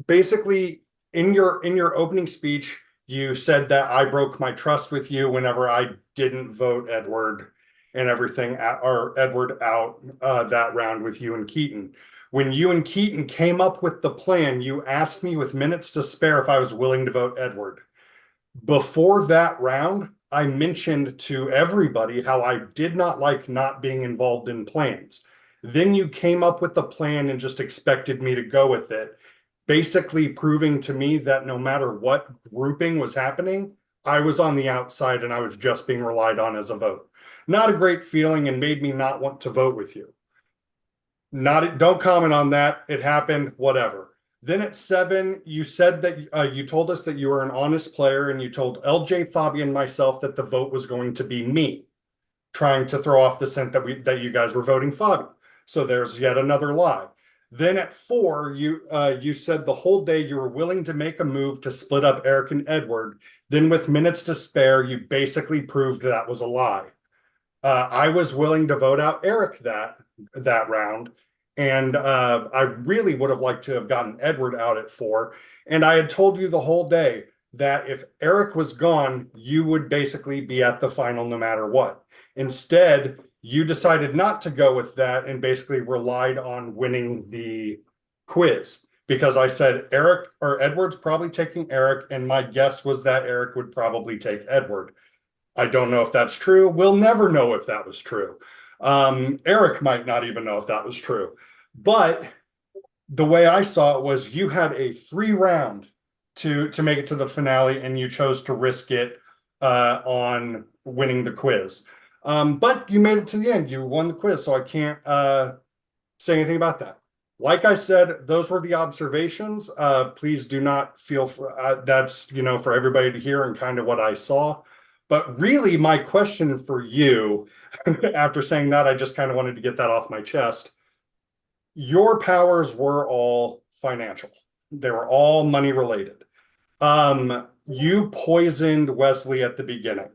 Basically, in your opening speech, you said that I broke my trust with you whenever I didn't vote Edward and everything, or Edward out that round with you and Keaton. When you and Keaton came up with the plan, you asked me with minutes to spare if I was willing to vote Edward. Before that round, I mentioned to everybody how I did not like not being involved in plans. Then you came up with the plan and just expected me to go with it, basically proving to me that no matter what grouping was happening, I was on the outside and I was just being relied on as a vote. Not a great feeling and made me not want to vote with you. Don't comment on that. It happened, whatever. Then at 7, you said that you told us that you were an honest player, and you told LJ, Fabi, and myself that the vote was going to be me, trying to throw off the scent that you guys were voting Fabi. So there's yet another lie. Then at 4, you said the whole day you were willing to make a move to split up Eric and Edward. Then with minutes to spare, you basically proved that was a lie. I was willing to vote out Eric that round. And I really would have liked to have gotten Edward out at 4. And I had told you the whole day that if Eric was gone, you would basically be at the final no matter what. Instead, you decided not to go with that and basically relied on winning the quiz, because I said Eric or Edward's probably taking Eric, and my guess was that Eric would probably take Edward. I don't know if that's true. We'll never know if that was true. Eric might not even know if that was true, but the way I saw it was you had a free round to make it to the finale, and you chose to risk it on winning the quiz. But you made it to the end. You won the quiz, so I can't say anything about that. Like I said, those were the observations. Please do not feel that's for everybody to hear and kind of what I saw. But really, my question for you, after saying that, I just kind of wanted to get that off my chest. Your powers were all financial. They were all money related. You poisoned Wesley at the beginning.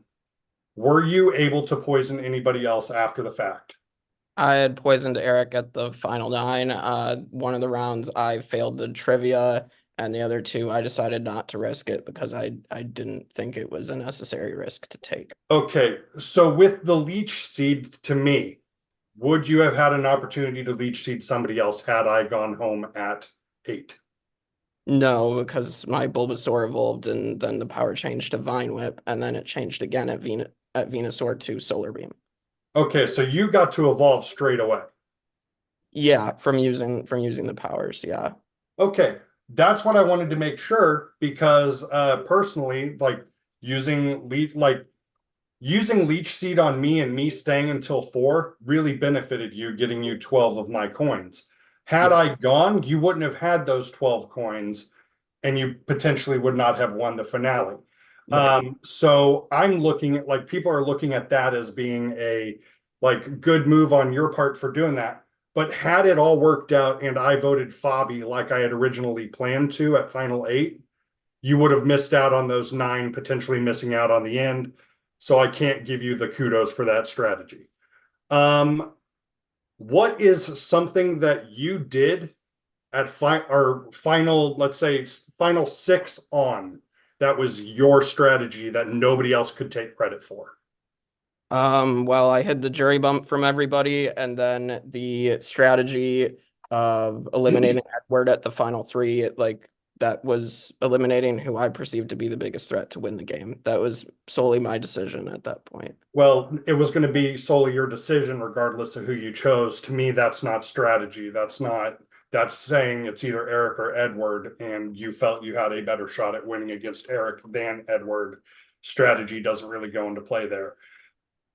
Were you able to poison anybody else after the fact? I had poisoned Eric at the final 9. One of the rounds I failed the trivia, and the other 2 I decided not to risk it because I didn't think it was a necessary risk to take. Okay, so with the leech seed, to me, would you have had an opportunity to leech seed somebody else had I gone home at 8? No, because my Bulbasaur evolved, and then the power changed to Vine Whip, and then it changed again at Venusaur to Solar Beam. Okay, so you got to evolve straight away. Yeah, from using the powers, yeah. Okay, that's what I wanted to make sure, because personally, like using leech seed on me and me staying until 4 really benefited you, getting you 12 of my coins. Had I gone, you wouldn't have had those 12 coins, and you potentially would not have won the finale. So I'm looking at, people are looking at that as being a good move on your part for doing that. But had it all worked out and I voted Fabi like I had originally planned to at final 8, you would have missed out on those 9, potentially missing out on the end. So I can't give you the kudos for that strategy. What is something that you did at final, let's say final 6 on, that was your strategy that nobody else could take credit for? Well, I hid the jury bump from everybody, and then the strategy of eliminating Edward at the final 3, that was eliminating who I perceived to be the biggest threat to win the game. That was solely my decision at that point. Well, it was going to be solely your decision regardless of who you chose. To me, that's not strategy. That's saying it's either Eric or Edward, and you felt you had a better shot at winning against Eric than Edward. Strategy doesn't really go into play there.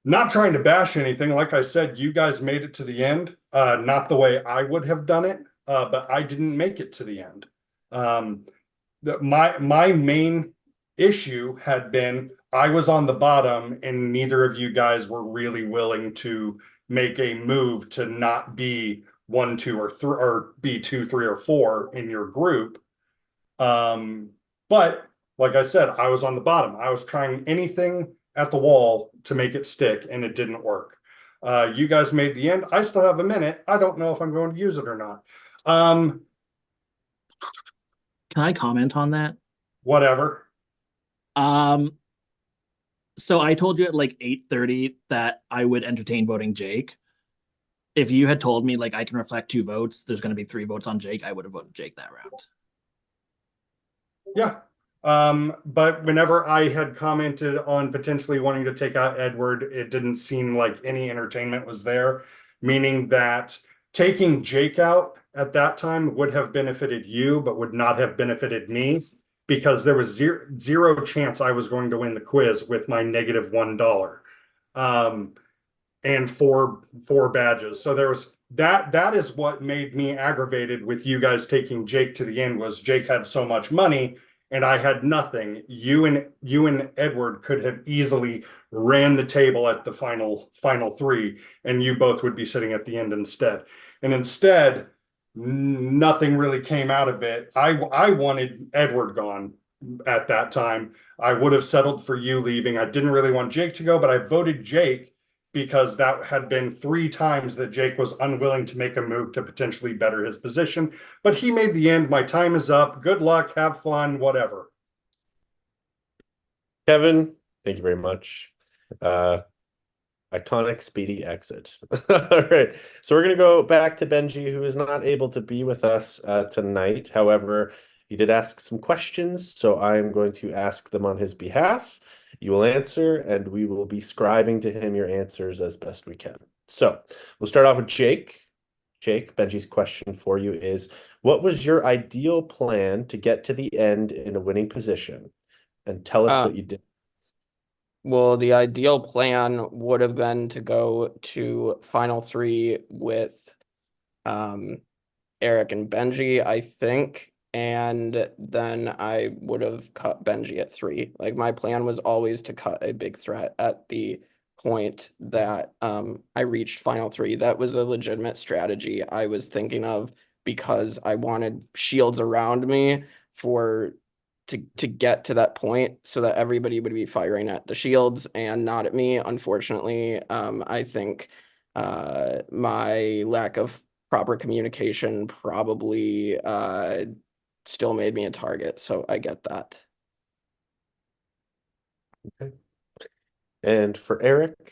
Not trying to bash anything. Like I said, you guys made it to the end. Not the way I would have done it, but I didn't make it to the end. My main issue had been I was on the bottom, and neither of you guys were really willing to make a move to not be 1, 2, or 3, or be 2, 3, or 4 in your group. But like I said, I was on the bottom. I was trying anything at the wall to make it stick, and it didn't work. You guys made the end. I still have a minute. I don't know if I'm going to use it or not. Can I comment on that? Whatever. So I told you at like 8:30 that I would entertain voting Jake. If you had told me like I can reflect 2 votes, there's going to be 3 votes on Jake, I would have voted Jake that round. Yeah. But whenever I had commented on potentially wanting to take out Edward, it didn't seem like any entertainment was there, meaning that taking Jake out at that time would have benefited you, but would not have benefited me, because there was zero chance I was going to win the quiz with my -$1. And four badges. So there was that is what made me aggravated with you guys taking Jake to the end, was Jake had so much money and I had nothing. You and Edward could have easily ran the table at the final 3, and you both would be sitting at the end instead. And instead, nothing really came out of it. I wanted Edward gone at that time. I would have settled for you leaving. I didn't really want Jake to go, but I voted Jake because that had been 3 times that Jake was unwilling to make a move to potentially better his position. But he made the end. My time is up. Good luck. Have fun. Kevin, thank you very much. Iconic speedy exit. All right. So we're going to go back to Benji, who is not able to be with us tonight. However, he did ask some questions, so I'm going to ask them on his behalf. You will answer, and we will be scribing to him your answers as best we can. So we'll start off with Jake. Jake, Benji's question for you is, what was your ideal plan to get to the end in a winning position? And tell us what you did. Well, the ideal plan would have been to go to final 3 with Eric and Benji, I think. And then I would have cut Benji at 3. Like, my plan was always to cut a big threat at the point that I reached final 3. That was a legitimate strategy I was thinking of, because I wanted shields around me to get to that point so that everybody would be firing at the shields and not at me. Unfortunately, I think my lack of proper communication probably still made me a target, so I get that. Okay. And for Eric,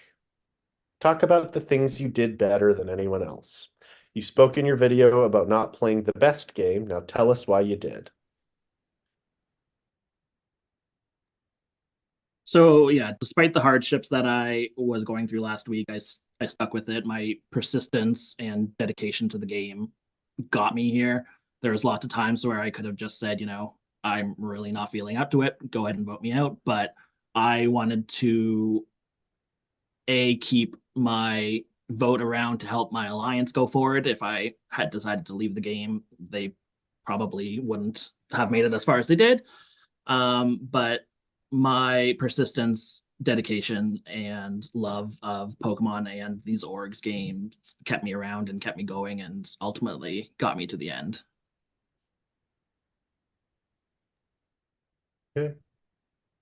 talk about the things you did better than anyone else. You spoke in your video about not playing the best game. Now tell us why you did. So yeah, despite the hardships that I was going through last week, I stuck with it. My persistence and dedication to the game got me here. There was lots of times where I could have just said, I'm really not feeling up to it. Go ahead and vote me out. But I wanted to keep my vote around to help my alliance go forward. If I had decided to leave the game, they probably wouldn't have made it as far as they did. But my persistence, dedication, and love of Pokemon and these orgs games kept me around and kept me going, and ultimately got me to the end. Okay.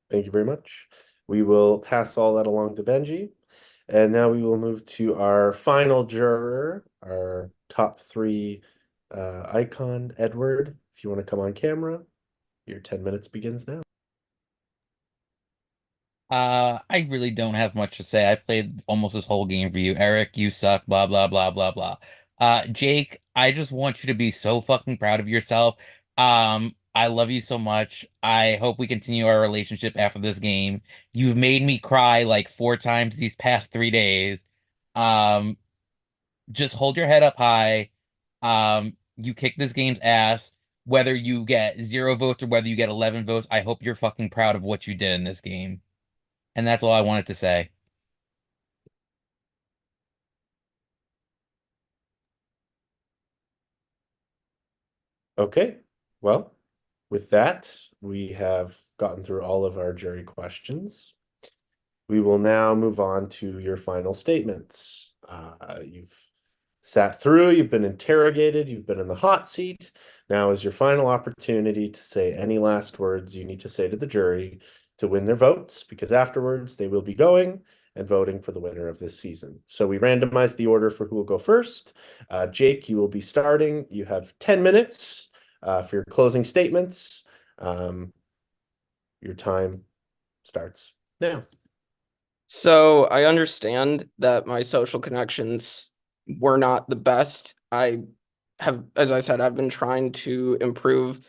Thank you very much. We will pass all that along to Benji. And now we will move to our final juror, our top 3 icon, Edward. If you want to come on camera, your 10 minutes begins now. I really don't have much to say. I played almost this whole game for you. Eric, you suck, blah, blah, blah, blah, blah. Jake, I just want you to be so fucking proud of yourself. I love you so much. I hope we continue our relationship after this game. You've made me cry like 4 times these past 3 days. Just hold your head up high. You kick this game's ass. Whether you get 0 votes or whether you get 11 votes, I hope you're fucking proud of what you did in this game. And that's all I wanted to say. Okay, well, with that, we have gotten through all of our jury questions. We will now move on to your final statements. You've sat through, you've been interrogated, you've been in the hot seat. Now is your final opportunity to say any last words you need to say to the jury to win their votes, because afterwards they will be going and voting for the winner of this season. So we randomized the order for who will go first. Jake, you will be starting. You have 10 minutes for your closing statements. Your time starts now. So I understand that my social connections were not the best. I have, as I said, I've been trying to improve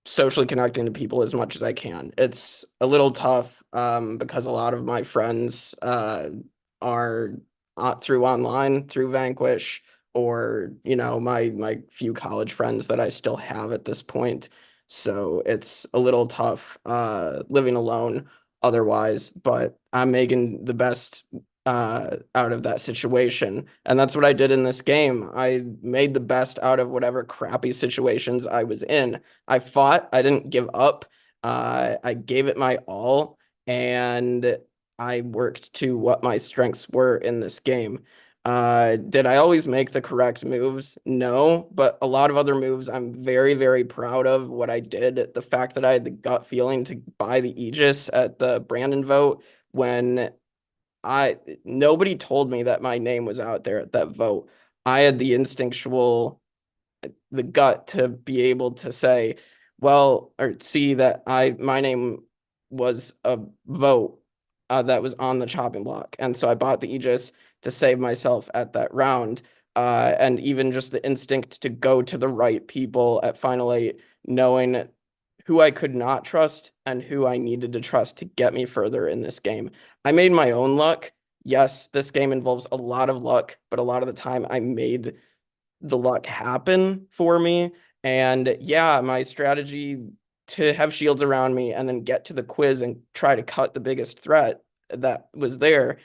socially connecting to people as much as I can. It's a little tough because a lot of my friends are through online, through Vanquish, or my few college friends that I still have at this point. So it's a little tough living alone otherwise, but I'm making the best out of that situation. And that's what I did in this game. I made the best out of whatever crappy situations I was in. I fought, I didn't give up. I gave it my all, and I worked to what my strengths were in this game. Did I always make the correct moves? No, but a lot of other moves I'm very, very proud of what I did. The fact that I had the gut feeling to buy the Aegis at the Brandon vote when nobody told me that my name was out there at that vote. I had the gut to be able to say, well, or see that my name was a vote that was on the chopping block. And so I bought the Aegis to save myself at that round. And even just the instinct to go to the right people at Final 8, knowing who I could not trust and who I needed to trust to get me further in this game. I made my own luck. Yes, this game involves a lot of luck, but a lot of the time I made the luck happen for me. And yeah, my strategy to have shields around me and then get to the quiz and try to cut the biggest threat that was there.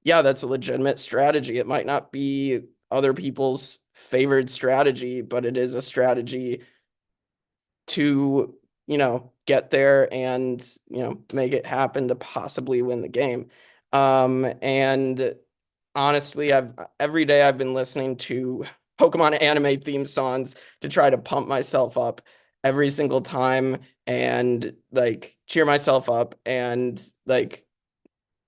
Yeah, that's a legitimate strategy. It might not be other people's favored strategy, but it is a strategy to, get there and, make it happen to possibly win the game. And honestly, every day I've been listening to Pokemon anime theme songs to try to pump myself up every single time and cheer myself up and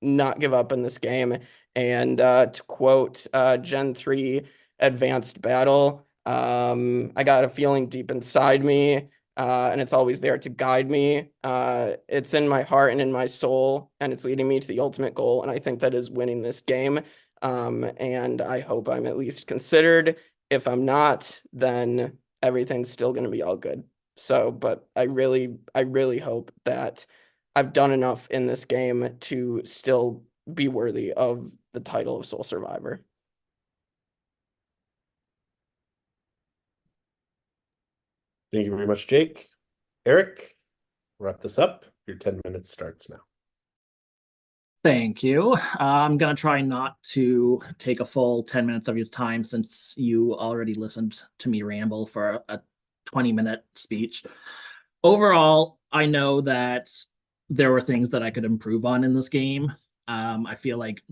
not give up in this game. And to quote Gen 3 Advanced Battle, I got a feeling deep inside me, and it's always there to guide me. It's in my heart and in my soul, and it's leading me to the ultimate goal. And I think that is winning this game. And I hope I'm at least considered. If I'm not, then everything's still going to be all good. So, but I really hope that I've done enough in this game to still be worthy of the title of Soul Survivor. Thank you very much, Jake. Eric, wrap this up. Your 10 minutes starts now. Thank you. I'm going to try not to take a full 10 minutes of your time since you already listened to me ramble for a 20-minute speech. Overall, I know that there were things that I could improve on in this game. I feel like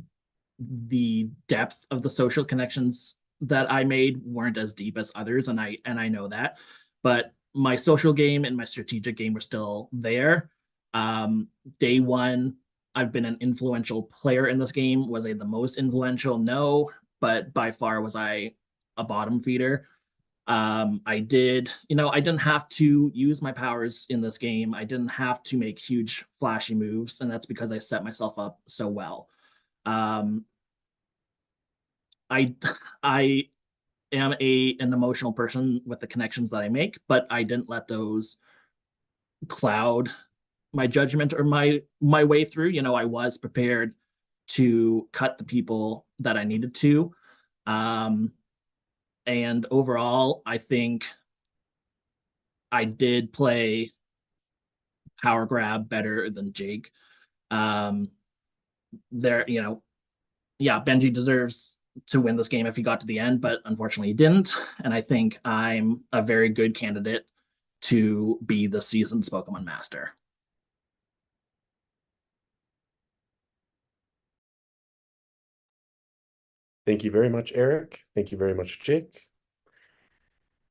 the depth of the social connections that I made weren't as deep as others, and I know that. But my social game and my strategic game were still there. Day one, I've been an influential player in this game. Was I the most influential? No, but by far was I a bottom feeder. I didn't have to use my powers in this game. I didn't have to make huge flashy moves, and that's because I set myself up so well. I am an emotional person with the connections that I make, but I didn't let those cloud my judgment or my way through. I was prepared to cut the people that I needed to. And overall, I think I did play Power Grab better than Jake. Benji deserves to win this game if he got to the end, but unfortunately he didn't. And I think I'm a very good candidate to be the season's Pokemon Master. Thank you very much, Eric. Thank you very much, Jake.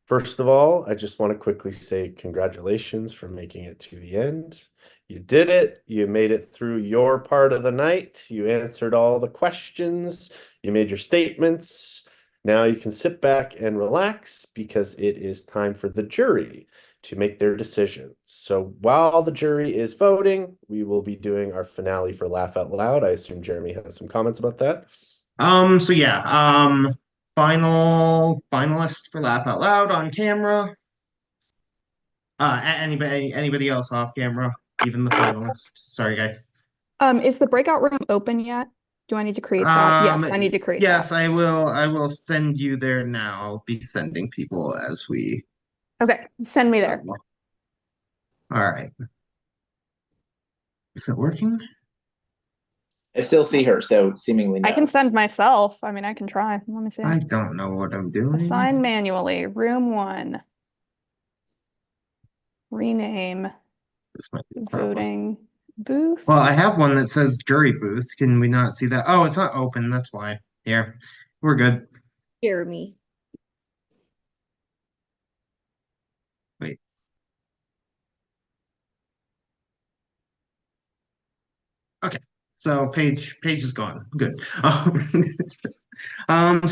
First of all, I just want to quickly say congratulations for making it to the end. You did it. You made it through your part of the night. You answered all the questions. You made your statements. Now you can sit back and relax because it is time for the jury to make their decisions. So while the jury is voting, we will be doing our finale for Laugh Out Loud. I assume Jeremy has some comments about that. So yeah, final finalist for Laugh Out Loud on camera. Anybody else off camera? Even the finalists. Sorry, guys. Is the breakout room open yet? Do I need to create that? Yes, I need to create Yes, that. I will send you there now. I'll be sending people as we. Okay, send me there. All right. Is it working? I still see her, so seemingly no. I can send myself. I mean, I can try. Let me see. I don't know what I'm doing. Assign manually. Room 1. Rename. This might be a problem. Voting booth. Well, I have one that says jury booth. Can we not see that? Oh, it's not open. That's why. Here, we're good. Jeremy. Wait. Okay. So page is gone. Good. So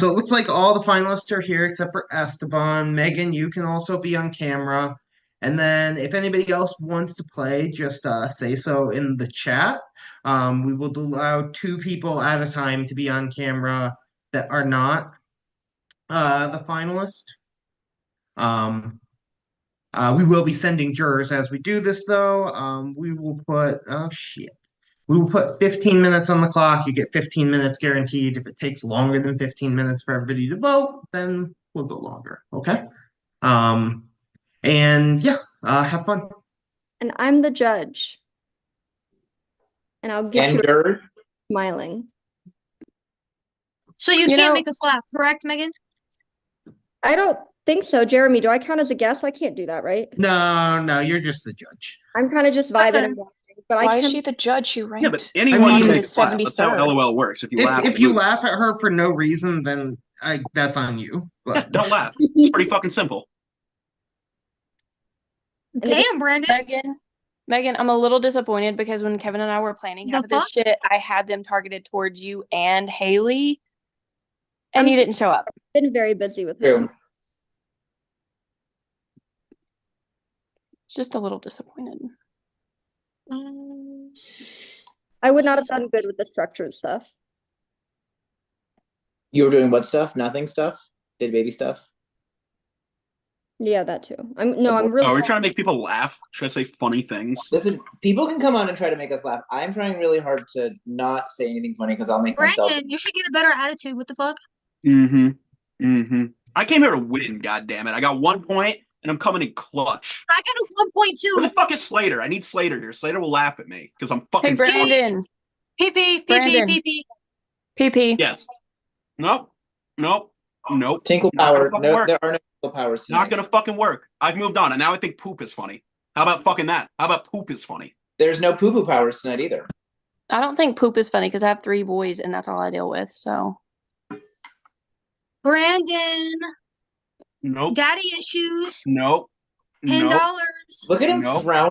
it looks like all the finalists are here except for Esteban. Megan, you can also be on camera. And then if anybody else wants to play, just say so in the chat. We will allow 2 people at a time to be on camera that are not the finalist. We will be sending jurors as we do this, though. We will put, oh shit. We will put 15 minutes on the clock. You get 15 minutes guaranteed. If it takes longer than 15 minutes for everybody to vote, then we'll go longer. Okay. And yeah, have fun. And I'm the judge. And I'll get you smiling. So you can't make us laugh, correct, Megan? I don't think so. Jeremy, do I count as a guest? I can't do that, right? No, you're just the judge. I'm kind of just vibing and watching, but Why I is can she the judge? She ranked. Yeah, but anyone I can mean, make us laugh. That's how 73rd. LOL works. If you laugh, If you laugh at her for no reason, then that's on you. But don't laugh. It's pretty fucking simple. Damn, Brandon. Megan, I'm a little disappointed because when Kevin and I were planning half of this shit, I had them targeted towards you and Haley, and you didn't show up. Been very busy with this. Just a little disappointed. I would not have done good with the structured stuff. You were doing what stuff? Nothing stuff? Did baby stuff? Yeah, that too. I'm really. Oh, we're trying to make people laugh. Should I say funny things? Listen, people can come on and try to make us laugh. I'm trying really hard to not say anything funny because I'll make myself. Brandon, you should get a better attitude. What the fuck? I came here to win, goddammit. I got 1 point, and I'm coming in clutch. I got a 1.2. Where the fuck is Slater? I need Slater here. Slater will laugh at me because I'm fucking. Hey, Brandon. PP. PP. Yes. Nope. Tinkle Not gonna power. fucking No, work. there are no tinkle powers. Not gonna fucking work. I've moved on, and now I think poop is funny. How about fucking that? How about poop is funny? There's no poo poo powers tonight either. I don't think poop is funny because I have 3 boys and that's all I deal with. So Brandon. Nope. Daddy issues. Nope. $10. Look at him frown.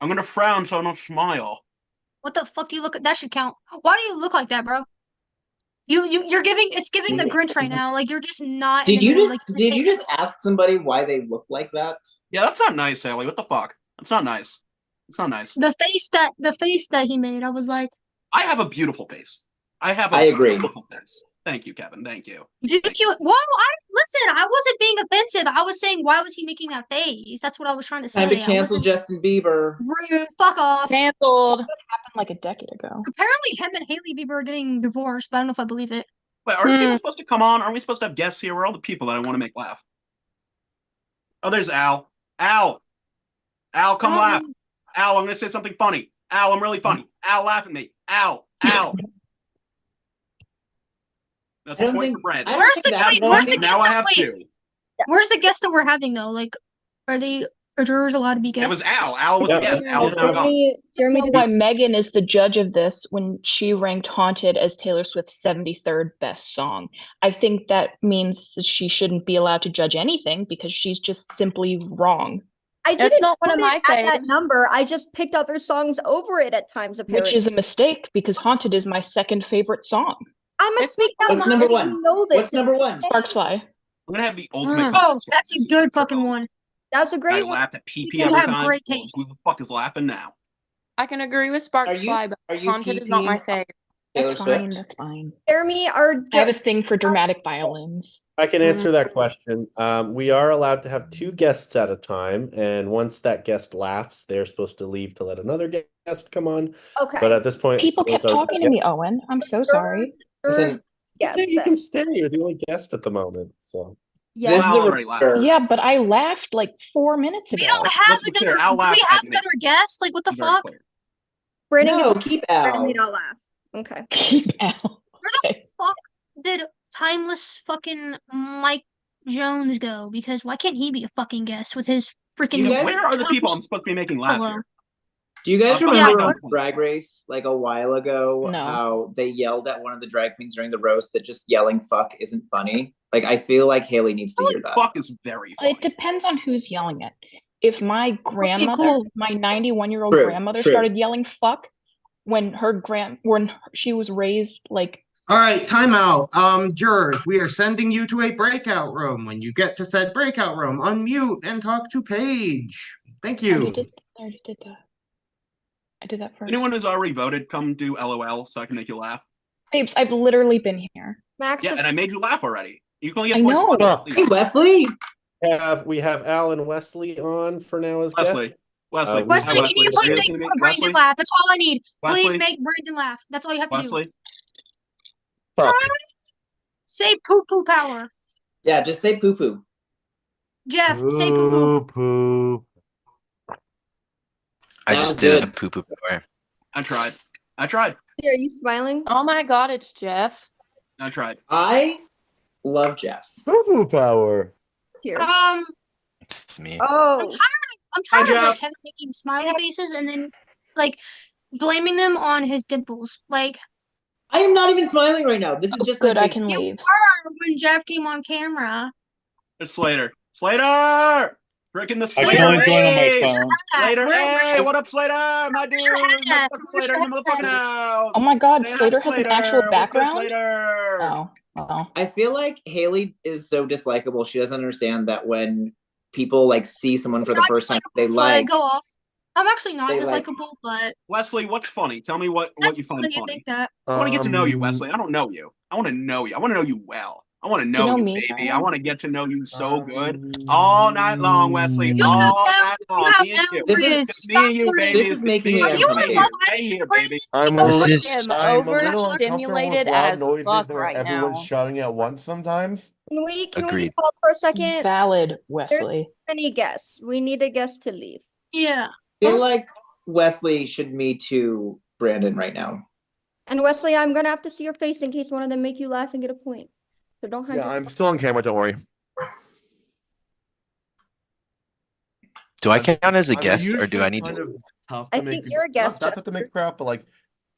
I'm gonna frown so I don't smile. What the fuck do you look at? That should count. Why do you look like that, bro? You're giving it's giving the Grinch right now. Like you're just not. Did in the you mood. just Like, did you just ask somebody why they look like that? Yeah, that's not nice, Haley. What the fuck? That's not nice. It's not nice. the face that he made? I was like, I have a beautiful face. I agree. Beautiful face. Thank you, Kevin. Thank you. did you? Whoa! Listen. I wasn't being offensive. I was saying, why was he making that face? That's what I was trying to say. Time to I cancel wasn't- Justin Bieber. Rude. Fuck off. canceled. That happened like a decade ago. Apparently, him and Haley Bieber are getting divorced, but I don't know if I believe it. Wait, are people supposed to come on? Are we supposed to have guests here? Where are all the people that I want to make laugh? Oh, there's Al. Al, come laugh. Al, I'm gonna say something funny. Al, I'm really funny. Al, laugh at me. Al. That's a point for Brandon. Where's the Now I have 2. Where's the guest that we're having though? Like, are they Are jurors allowed to be guests? It was Al. Al was Yeah. a guest. Al's now gone. Jeremy Know did why Megan is the judge of this when she ranked Haunted as Taylor Swift's 73rd best song. I think that means that she shouldn't be allowed to judge anything because she's just simply wrong. I That's didn't not one put of my it at that faves. number. I just picked other songs over it at times, apparently. Which is a mistake because Haunted is my second favorite song. I must speak that What's line. number You one? know this. What's number one? Sparks Fly. I'm gonna have the ultimate. Oh, that's a good fucking one. That's a I great one. laughed at PP You every have time. great Well, taste. who the fuck is laughing now? I can agree with Sparks Are you- Fly, but are you Haunted is not my PP? favorite. Taylor That's fine. Swift? That's fine. Jeremy, our I have a thing for dramatic violins. I can answer that question. We are allowed to have 2 guests at a time, and once that guest laughs, they're supposed to leave to let another guest come on. Okay. But at this point, People those kept are- talking to me, Owen. I'm so sorry. Listen, Yes, you can stay. You're the only guest at the moment. So Yes. This is Al a already laughed. reminder. Yeah, but I laughed like 4 minutes ago. We don't have Let's be clear, another. Al Do we laughed have at me. another guest? Like, what the I'm very fuck? clear. Brandon No, gets keep Brandon Al. made Al laugh. Okay. Keep Al. Where the fuck did timeless fucking Mike Jones go? Because why can't he be a fucking guest with his freaking? You guys- Where are the people I'm supposed to be making laugh Hello. here? Do you guys Yeah, remember but- on Drag Race like a while ago No. how they yelled at one of the drag queens during the roast that just yelling fuck isn't funny? Like I feel like Haley needs to hear that. Fuck is very funny. It depends on who's yelling it. If my grandmother, cool. my 91-year-old True, grandmother true. started yelling fuck when she was raised like All right, timeout. Jurors, we are sending you to a breakout room. When you get to said breakout room, unmute and talk to Paige. Thank I you. already did that. I did that first. Anyone who's already voted, come do LOL so I can make you laugh. Babes, I've literally been here. Max, Yeah, and I made you laugh already. You can only I get points. know. once. Hey Wesley, we have Al and Wesley on for now as Wesley. guests. Wesley. we Wesley, have- can you please make Wesley. Brandon laugh? That's all I need. Please Wesley. make Brandon laugh. That's all you have to do. Wesley. Fuck. Say poo poo power. yeah, just say poo poo. Jeff, say poo poo. Poo. I That just was did a good. poo poo power. I tried. I tried. are you smiling? Oh my god, it's Jeff. I tried. I love Jeff. Poo power. Here. It's me. Oh, I'm tired of Jeff. like, Kevin making smiley faces and then like blaming them on his dimples. Like I am not even smiling right now. This is just Good, my I big can secret. leave. when Jeff came on camera. It's Slater. Slater! Freaking the I Slater! can only join on my Hey! phone. Slater, Where's hey, your- what up, Slater? My dude, your hat? motherfucking Where's Slater your in the motherfucking house. Oh my god, Say hi Slater to has an actual Slater. What's good, background? Slater? Oh, well. I feel like Haley is so dislikable. She doesn't understand that when people like see someone for the Not first time, they But like. go off. I'm actually not They like- dislikable, but Wesley, what's funny? Tell me what that's you cool find that you funny. think that. I want to get to know you, Wesley. I don't know you. I want to know you. I want to know you well. I want to know know you, me, baby. Alan? I want to get to know you so good all night long, Wesley. You All have night no- long. you Me and have you. no This is- It's me and you, Stop baby. This is It's making me me and you. uncomfortable. Stay here. Stay here, baby. I'm overstimulated as fuck right now. shouting at once sometimes. can we be Agreed. called for a second? Valid, Wesley. Any guests? We need a guest to leave. Yeah. I feel like Wesley should me to Brandon right now. And Wesley, I'm gonna have to see your face in case one of them make you laugh and get a point. So don't hide. Yeah, your- I'm still on camera. Don't worry. Do I count as a I'm guest or usually do I need kind to? of tough I to make think people- you're a guest, Not tough to make crap, but like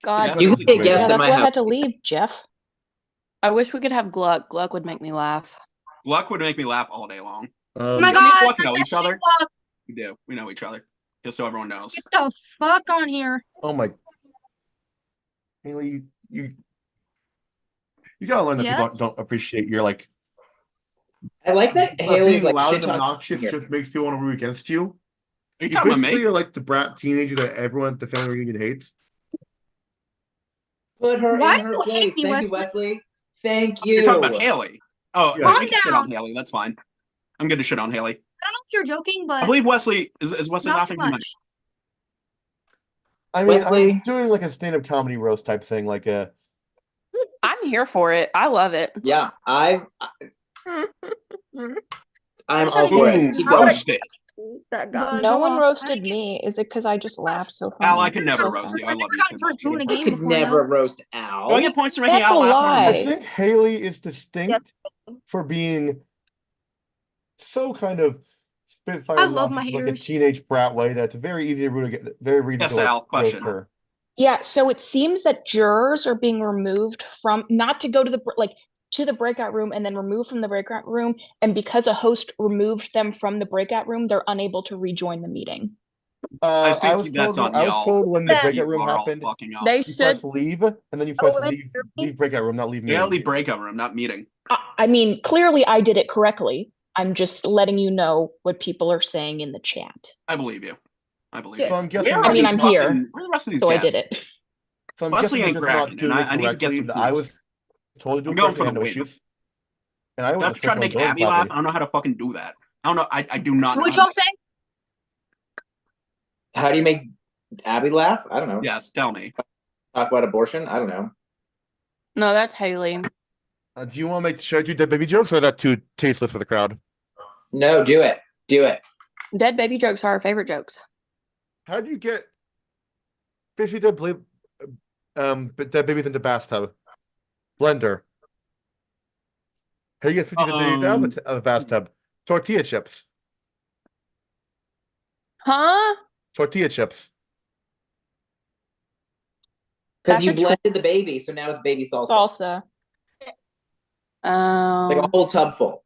God, You can be a guest Yeah, at that's my why I house. had to leave, Jeff. I wish we could have Gluck. Gluck would make me laugh. Gluck would make me laugh all day long. Oh my Me and god. Gluck know that each shit other. fuck. We do. We know each other. Just so everyone knows. Get the fuck on here. Oh my. Haley, you gotta learn that Yes? people don't appreciate your like. I like that being Haley's like loud shit and talking obnoxious here. just makes people want to root against you. Are you You talking about basically me? are like the brat teenager that everyone at the family reunion hates. Put her Why in do her you hate place. me, Thank Wesley? you, Wesley. Thank you. You're talking about Haley. Oh, Yeah. we can shit on Haley. That's fine. I'm good to shit on Haley. I don't know if you're joking, but I believe Wesley is Wesley not laughing too too much. much. I mean, Wesley- I'm doing like a stand-up comedy roast type thing, like a. I'm here for it. I love it. Yeah, I'm That's all not for even- it. Keep How going. Roasted. That guy. No go one off. roasted me. Is it because I just laughed so funny? Al, I can never No, roast you. I I love never you got too first much. two in a I game could before, never though. roast Al. Do I get points for making That's Al a laugh? lie. I think Haley is distinct for being so kind of Spitfire I love laughs my like a haters. teenage brat way that's very easy to root against, very easy Yes, to like, Al, roast question. her. Yeah, so it seems that jurors are being removed from not to go to the to the breakout room and then removed from the breakout room, and because a host removed them from the breakout room, they're unable to rejoin the meeting. I I think was that's told. on I was y'all. told when the You breakout room are all happened, fucking up. They you should. press leave, and then you press leave breakout room, not leave Yeah, meeting. leave breakout room, not meeting. I mean, clearly I did it correctly. I'm just letting you know what people are saying in the chat. I believe you. I believe So you. I'm guessing. Where I are mean, these I'm here, fucking- Where are the rest of these so I guests? did it. So I'm Wesley guessing we're ain't just cracking, not doing and it I need to get correctly. some That I points. was told to do I'm it going for correctly. the I had no win. issues. And I You was have the to try first to one make joined Abby laugh. properly. I don't know how to fucking do that. I don't know. I do not know. What how y'all to- say? How do you make Abby laugh? I don't know. Yes, tell me. Talk about abortion? I don't know. No, that's Haley. Do you want to should I do dead baby jokes, or is that too tasteless for the crowd? No, do it. Do it. Dead baby jokes are our favorite jokes. How do you get 50 dead babies into bathtub? Blender. How do you get 50 dead babies out of a bathtub? Tortilla chips. Huh? Tortilla chips. Because That's you a blended the baby, so now it's baby salsa. Salsa. Like a whole tub full.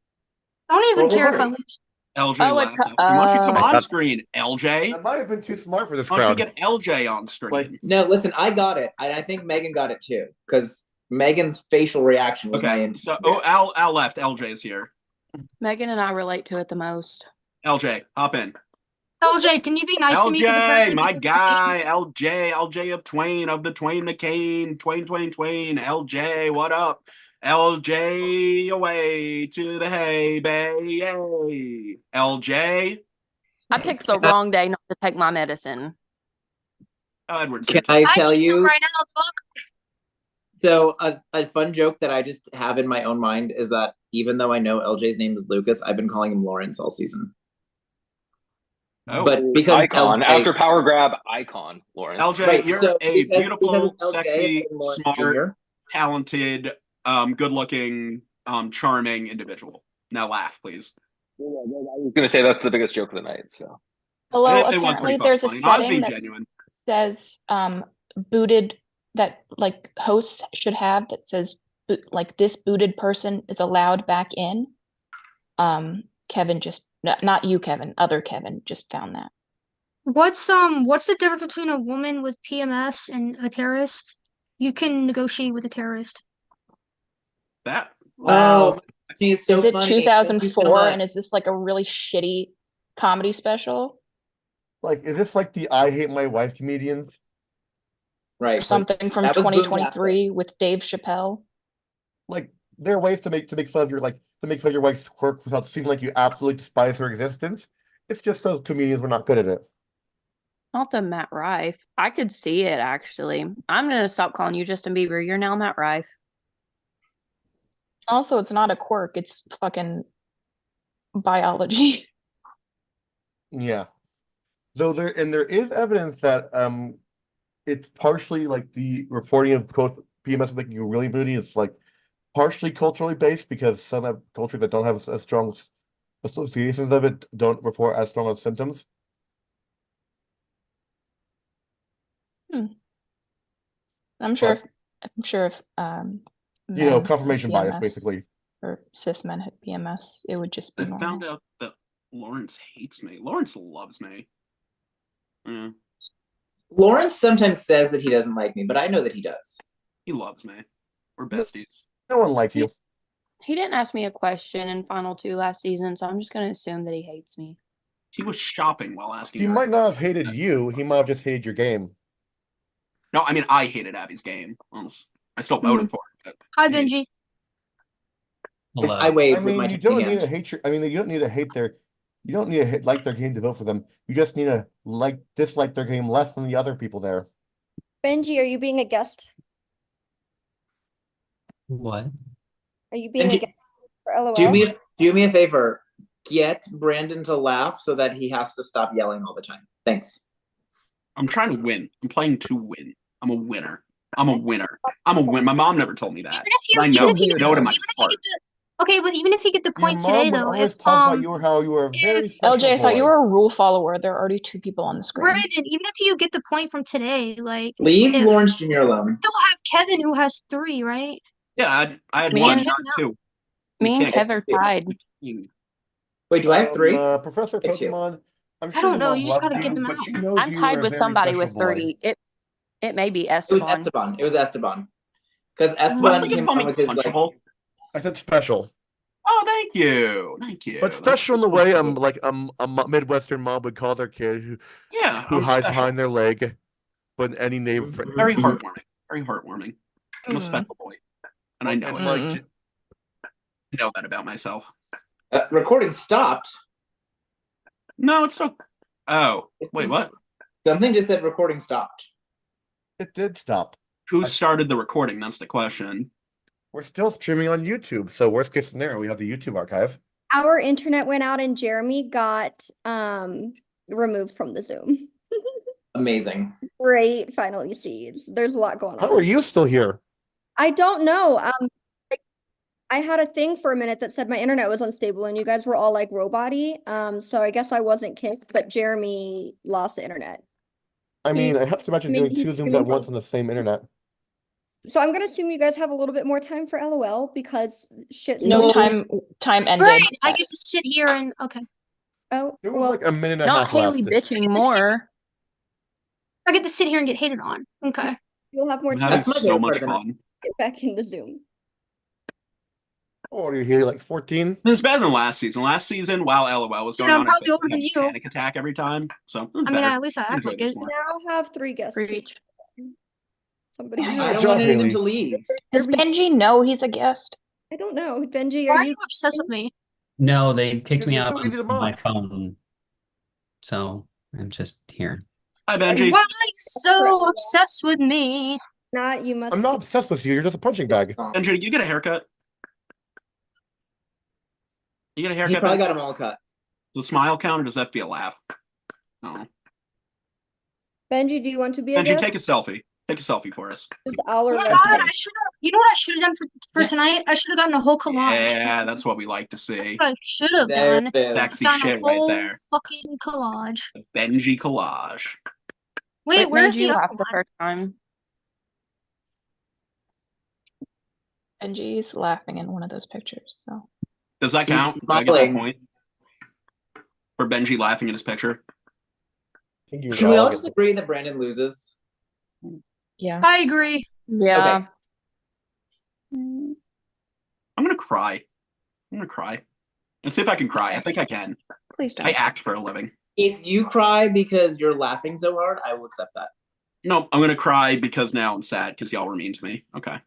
I don't even Well, care if I hurry. lose. LJ Oh, laughed. it's- Why don't you come uh, on screen, LJ? I might have been too smart for this Why don't we crowd. get LJ on screen? No, listen, I got it. And I think Megan got it too. Because Megan's facial reaction was my Okay, so Al left. LJ's here. Megan and I relate to it the most. LJ, hop in. LJ, can you be nice to me? 'Cause LJ, apparently my people- guy, LJ of Twain, of the Twain McCain, Twain, LJ, what up? LJ, away to the hay bay, yay. LJ, I picked the wrong day not to take my medicine. Edward. Can I I tell need some you? right now. Fuck. So a fun joke that I just have in my own mind is that even though I know LJ's name is Lucas, I've been calling him Lawrence all season. Oh. But because Icon LJ after Power Grab, icon Lawrence. LJ, Right, you're so a because beautiful, LJ sexy, and Lawrence smart, Jr. talented, good-looking, charming individual. Now laugh, please. I was gonna say that's the biggest joke of the night. So Although It was apparently pretty there's a fucking funny. No, I was setting being that genuine. says booted that like hosts should have that says like this booted person is allowed back in. Kevin just not you, Kevin, other Kevin just found that. What's the difference between a woman with PMS and a terrorist? You can negotiate with a terrorist. That Oh, she's so is it funny. Thank you so 2004 much. and is this like a really shitty comedy special Like, is this like the I Hate My Wife comedians? Right. or something from that was 2023 with Dave Chappelle? Like, there are ways to make fun of your wife's quirk without seeming like you absolutely despise her existence. It's just those comedians were not good at it. Not the Matt Rife. I could see it actually. I'm gonna stop calling you Justin Bieber. You're now Matt Rife. Also, it's not a quirk, it's fucking biology. Yeah. Though there is evidence that it's partially like the reporting of PMS making you really moody. It's like partially culturally based because some have cultures that don't have as strong associations of it don't report as strong of symptoms. I'm sure But- if You know, men had confirmation bias, PMS basically. or cis men had PMS, it would just be I normal. found out that Lawrence hates me. Lawrence loves me. Yeah, Lawrence sometimes says that he doesn't like me, but I know that he does. he loves me. We're besties. No one likes you. He didn't ask me a question in Final Two last season, so I'm just gonna assume that he hates me. He was shopping while asking He her. might not have hated you. He might have just hated your game. No, I mean I hated Abby's game. I still voted for her. But Hi, Benji. I waved I with my mean, you don't hand. need to hate your. I mean, you don't need to hate their. You don't need to like their game to vote for them. You just need to dislike their game less than the other people there. Benji, are you being a guest? What? Are you being a Benji, guest for LOL? do me a favor. Get Brandon to laugh so that he has to stop yelling all the time. Thanks. I'm trying to win. I'm playing to win. I'm a winner. I'm a winner. I'm a win. My mom never told me that. Even if you, But I know. even if you, I know it in my even if you heart. get Okay, but even if you get the Your point mom today, would though, always if talk about you how you were a very special LJ, I thought you boy. were a rule follower. There are already 2 people on the screen. Brandon, even if you get the point from today, like Leave if Lawrence Jr. alone. still have Kevin who has 3, right? Yeah, I had Me one, and- not 2. Me and King. Kev are tied. Wait, do I have 3? Professor I have 2. Pokemon, I'm I sure don't your know. mom You just loved gotta get you, them but out. she knows I'm you tied were a with very somebody special with boy. 30. It may be It was Esteban. Esteban. It was Esteban. Because Let's Esteban just came call on me with his like. punchable. I said special. Oh, thank you. Thank you. But special in the way like a Midwestern mom would call their kid who Yeah, who I'm hides special. behind their leg. But any neighbor Very heartwarming. Very heartwarming. I'm a Mm. special boy. And I know and it. like I know that about myself. Recording stopped. No, it's still. Oh, wait, what? Something just said recording stopped. it did stop. Who started the recording? That's the question. We're still streaming on YouTube, so worst case scenario, we have the YouTube archive. Our internet went out and Jeremy got removed from the Zoom. Amazing. Great final seeds. There's a lot going on. How are you still here? I don't know. Like, I had a thing for a minute that said my internet was unstable and you guys were all like robot-y. So I guess I wasn't kicked, but Jeremy lost the internet. I mean, I have to imagine doing he's 2 Zooms streaming at once on the same internet. So I'm gonna assume you guys have a little bit more time for LOL because shit's No going- time ended. Great. I get to sit here and okay. Oh, There was well, like a minute and a Not half Haley left. bitching more. I get to sit here and get hated on. Okay. you'll have more I'm time having to my so favorite much part of the night. fun. get back in the Zoom. Oh, are you here like 14? It's better than last season. Last season, while LOL was Yeah, going I'm on, I probably basically older had than a you. panic attack every time. So I mean, at least I act enjoy like this it. more. Now have 3 guests. too. Preach. Somebody. I don't job, want any of them Haley. to leave. Does Benji know he's a guest? I don't know. Benji, Why are are you you obsessed with me? No, they kicked me You're out so easy to of my mock. phone. So I'm just here. Hi, Benji. Why are you so obsessed with me? not? You must. I'm not obsessed with you. You're just a punching bag. Benji, did you get a haircut? You get a He haircut? probably Benji? got them all cut. Does the smile count or does that have to be a laugh? Oh. Benji, do you want to be a Benji, guest? take a selfie. Take a selfie for us. Just Al or Oh my Leslie? god, I should have. You know what I should have done for tonight? I should have gotten a whole collage. Yeah, that's what we like to see. That's what I should have There done. it is. Sexy Done a shit right whole there. fucking collage. The Benji collage. Wait, where's you the other laughed the one? first time? Benji's laughing in one of those pictures. So Does that He's count? Did I get that smiling. point? For Benji laughing in his picture? think you Should we all get just agree that Brandon loses? yeah. I agree. Yeah. Okay. I'm gonna cry. I'm gonna cry. And see if I can cry. I think I can. Please don't. I act for a living. If you cry because you're laughing so hard, I will accept that. No, I'm gonna cry because now I'm sad because y'all were mean to me. Okay.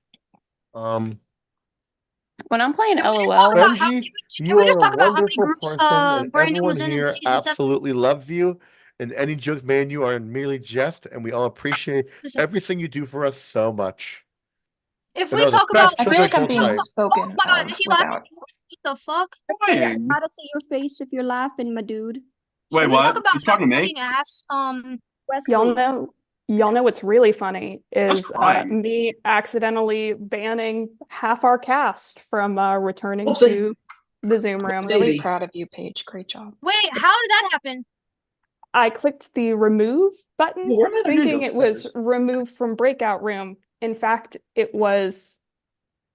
When I'm playing Can we just LOL, talk about how- Benji, can you we are just a talk about how many wonderful groups person, and Brandon everyone was in here season 7? absolutely loves you. And any jokes made in you are merely jest, and we all appreciate everything you do for us so much. If But we no, the talk best about, I feel like I'm joke being tonight- spoken. oh my god, is he laughing? without- What the fuck? I gotta see your face if you're laughing, my dude. Wait, Can we what? talk about You talking to me? fucking ass? Y'all know what's really funny is crying. me accidentally banning half our cast from returning Oopsie. to the Zoom room. I'm really proud of you, Paige. Great job. Wait, how did that happen? I clicked the remove button, Yeah, where am I gonna thinking go, it was Peppers? removed from breakout room. In fact, it was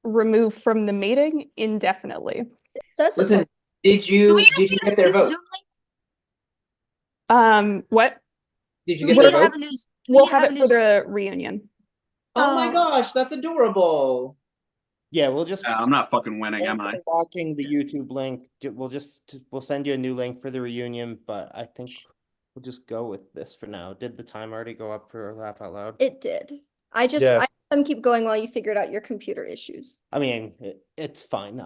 removed from the meeting indefinitely. It says it Listen, like- did Do you we just did you need get a their new vote? Zoom link? What? Did you Do we get need their to have vote? a new? We'll need to have have it a for new- the reunion. Oh my gosh, that's adorable. Yeah, we'll just I'm not fucking winning, am I? watching the YouTube link. We'll send you a new link for the reunion, but I think we'll just go with this for now. Did the time already go up for Laugh Out Loud? It did. I just Yeah. I let them keep going while you figured out your computer issues. I mean, it's fine.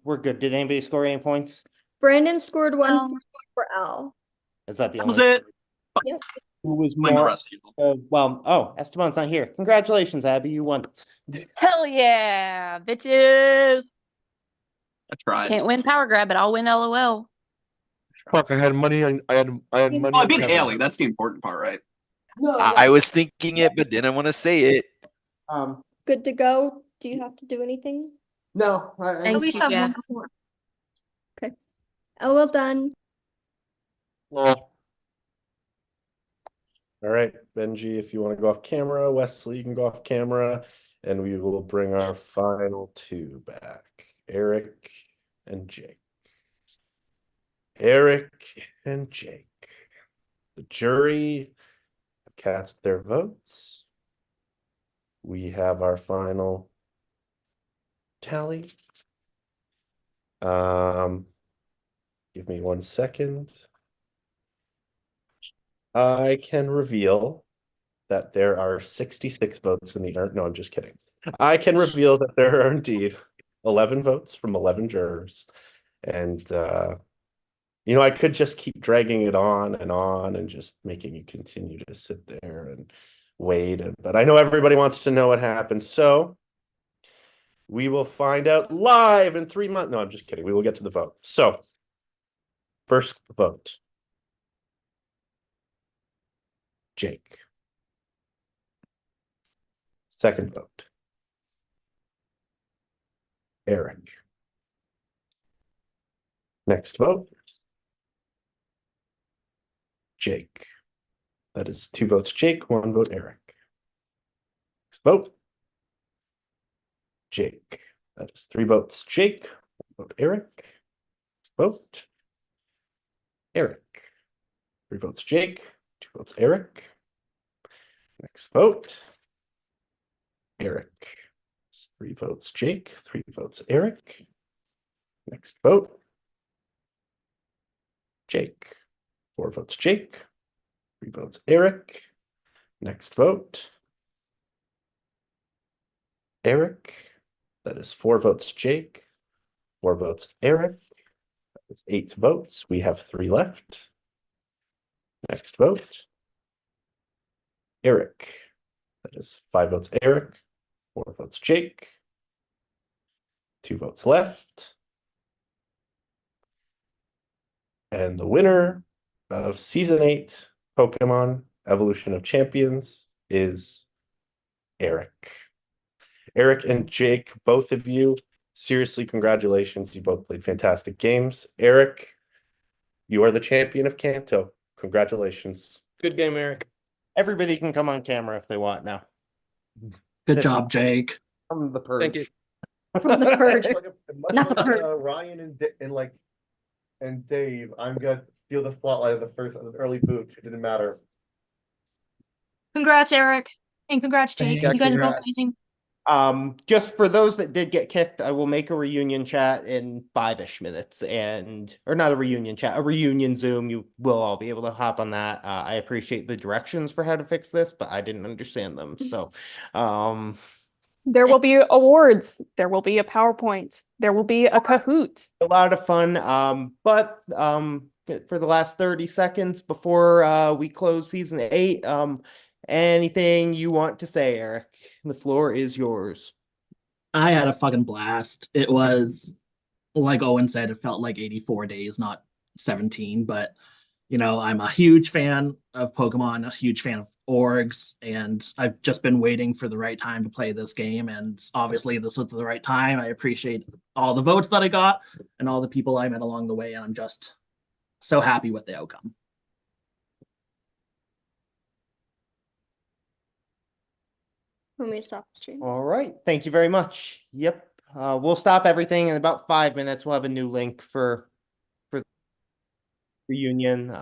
We're good. Did anybody score any points? Brandon scored one for Al. Is that the That was only? it. Yep. Who was Blame the more? rest of you. Esteban's not here. Congratulations, Abby. You won. hell yeah, bitches. I tried. Can't win Power Grab, but I'll win LOL. Fuck, I had money on. I had money. Oh, I on beat Kevin. Haley. That's the important part, right? I was thinking it, but didn't want to say it. Good to go. Do you have to do anything? No, At I least I've won before. Okay. Oh, well done. All right, Benji, if you want to go off camera, Wesley, you can go off camera, and we will bring our final two back, Eric and Jake. Eric and Jake. The jury have cast their votes. We have our final tally. Give me 1 second. I can reveal that there are 66 votes in the no, I'm just kidding. I can reveal that there are indeed 11 votes from 11 jurors. And I could just keep dragging it on and just making you continue to sit there and wait. But I know everybody wants to know what happened. So we will find out live in 3 months. No, I'm just kidding. We will get to the vote. So first vote. Jake. Second vote. Eric. Next vote. Jake. That is 2 votes Jake, 1 vote Eric. Next vote. Jake. That is 3 votes Jake, 1 vote Eric. Next vote. Eric. 3 votes Jake, 2 votes Eric. Next vote. Eric. 3 votes Jake, 3 votes Eric. Next vote. Jake. 4 votes Jake, 3 votes Eric. Next vote. Eric. That is 4 votes Jake, 4 votes Eric. That is 8 votes. We have 3 left. Next vote. Eric. That is 5 votes Eric, 4 votes Jake, 2 votes left. And the winner of Season 8 Pokemon Evolution of Champions is Eric. Eric and Jake, both of you, seriously, congratulations. You both played fantastic games. Eric, you are the champion of Kanto. Congratulations. Good game, Eric. Everybody can come on camera if they want now. Good job, Jake. From the purge. Thank you. From the purge. Much Not the like, purge. Ryan and Dave, I'm gonna steal the spotlight of the early boot. It didn't matter. Congrats, Eric. And congrats, Jake. Yeah, You guys are both congrats. amazing. Just for those that did get kicked, I will make a reunion chat in 5-ish minutes, or not a reunion chat, a reunion Zoom. You will all be able to hop on that. I appreciate the directions for how to fix this, but I didn't understand them. So, There will be awards. There will be a PowerPoint. There will be a Kahoot. a lot of fun. But for the last 30 seconds before we close season 8, anything you want to say, Eric? The floor is yours. I had a fucking blast. It was, like Owen said, it felt like 84 days, not 17. But, I'm a huge fan of Pokemon, a huge fan of orgs, and I've just been waiting for the right time to play this game. And obviously, this was the right time. I appreciate all the votes that I got and all the people I met along the way. And I'm just so happy with the outcome. When we stop the stream. All right. Thank you very much. Yep. We'll stop everything in about 5 minutes. We'll have a new link for reunion.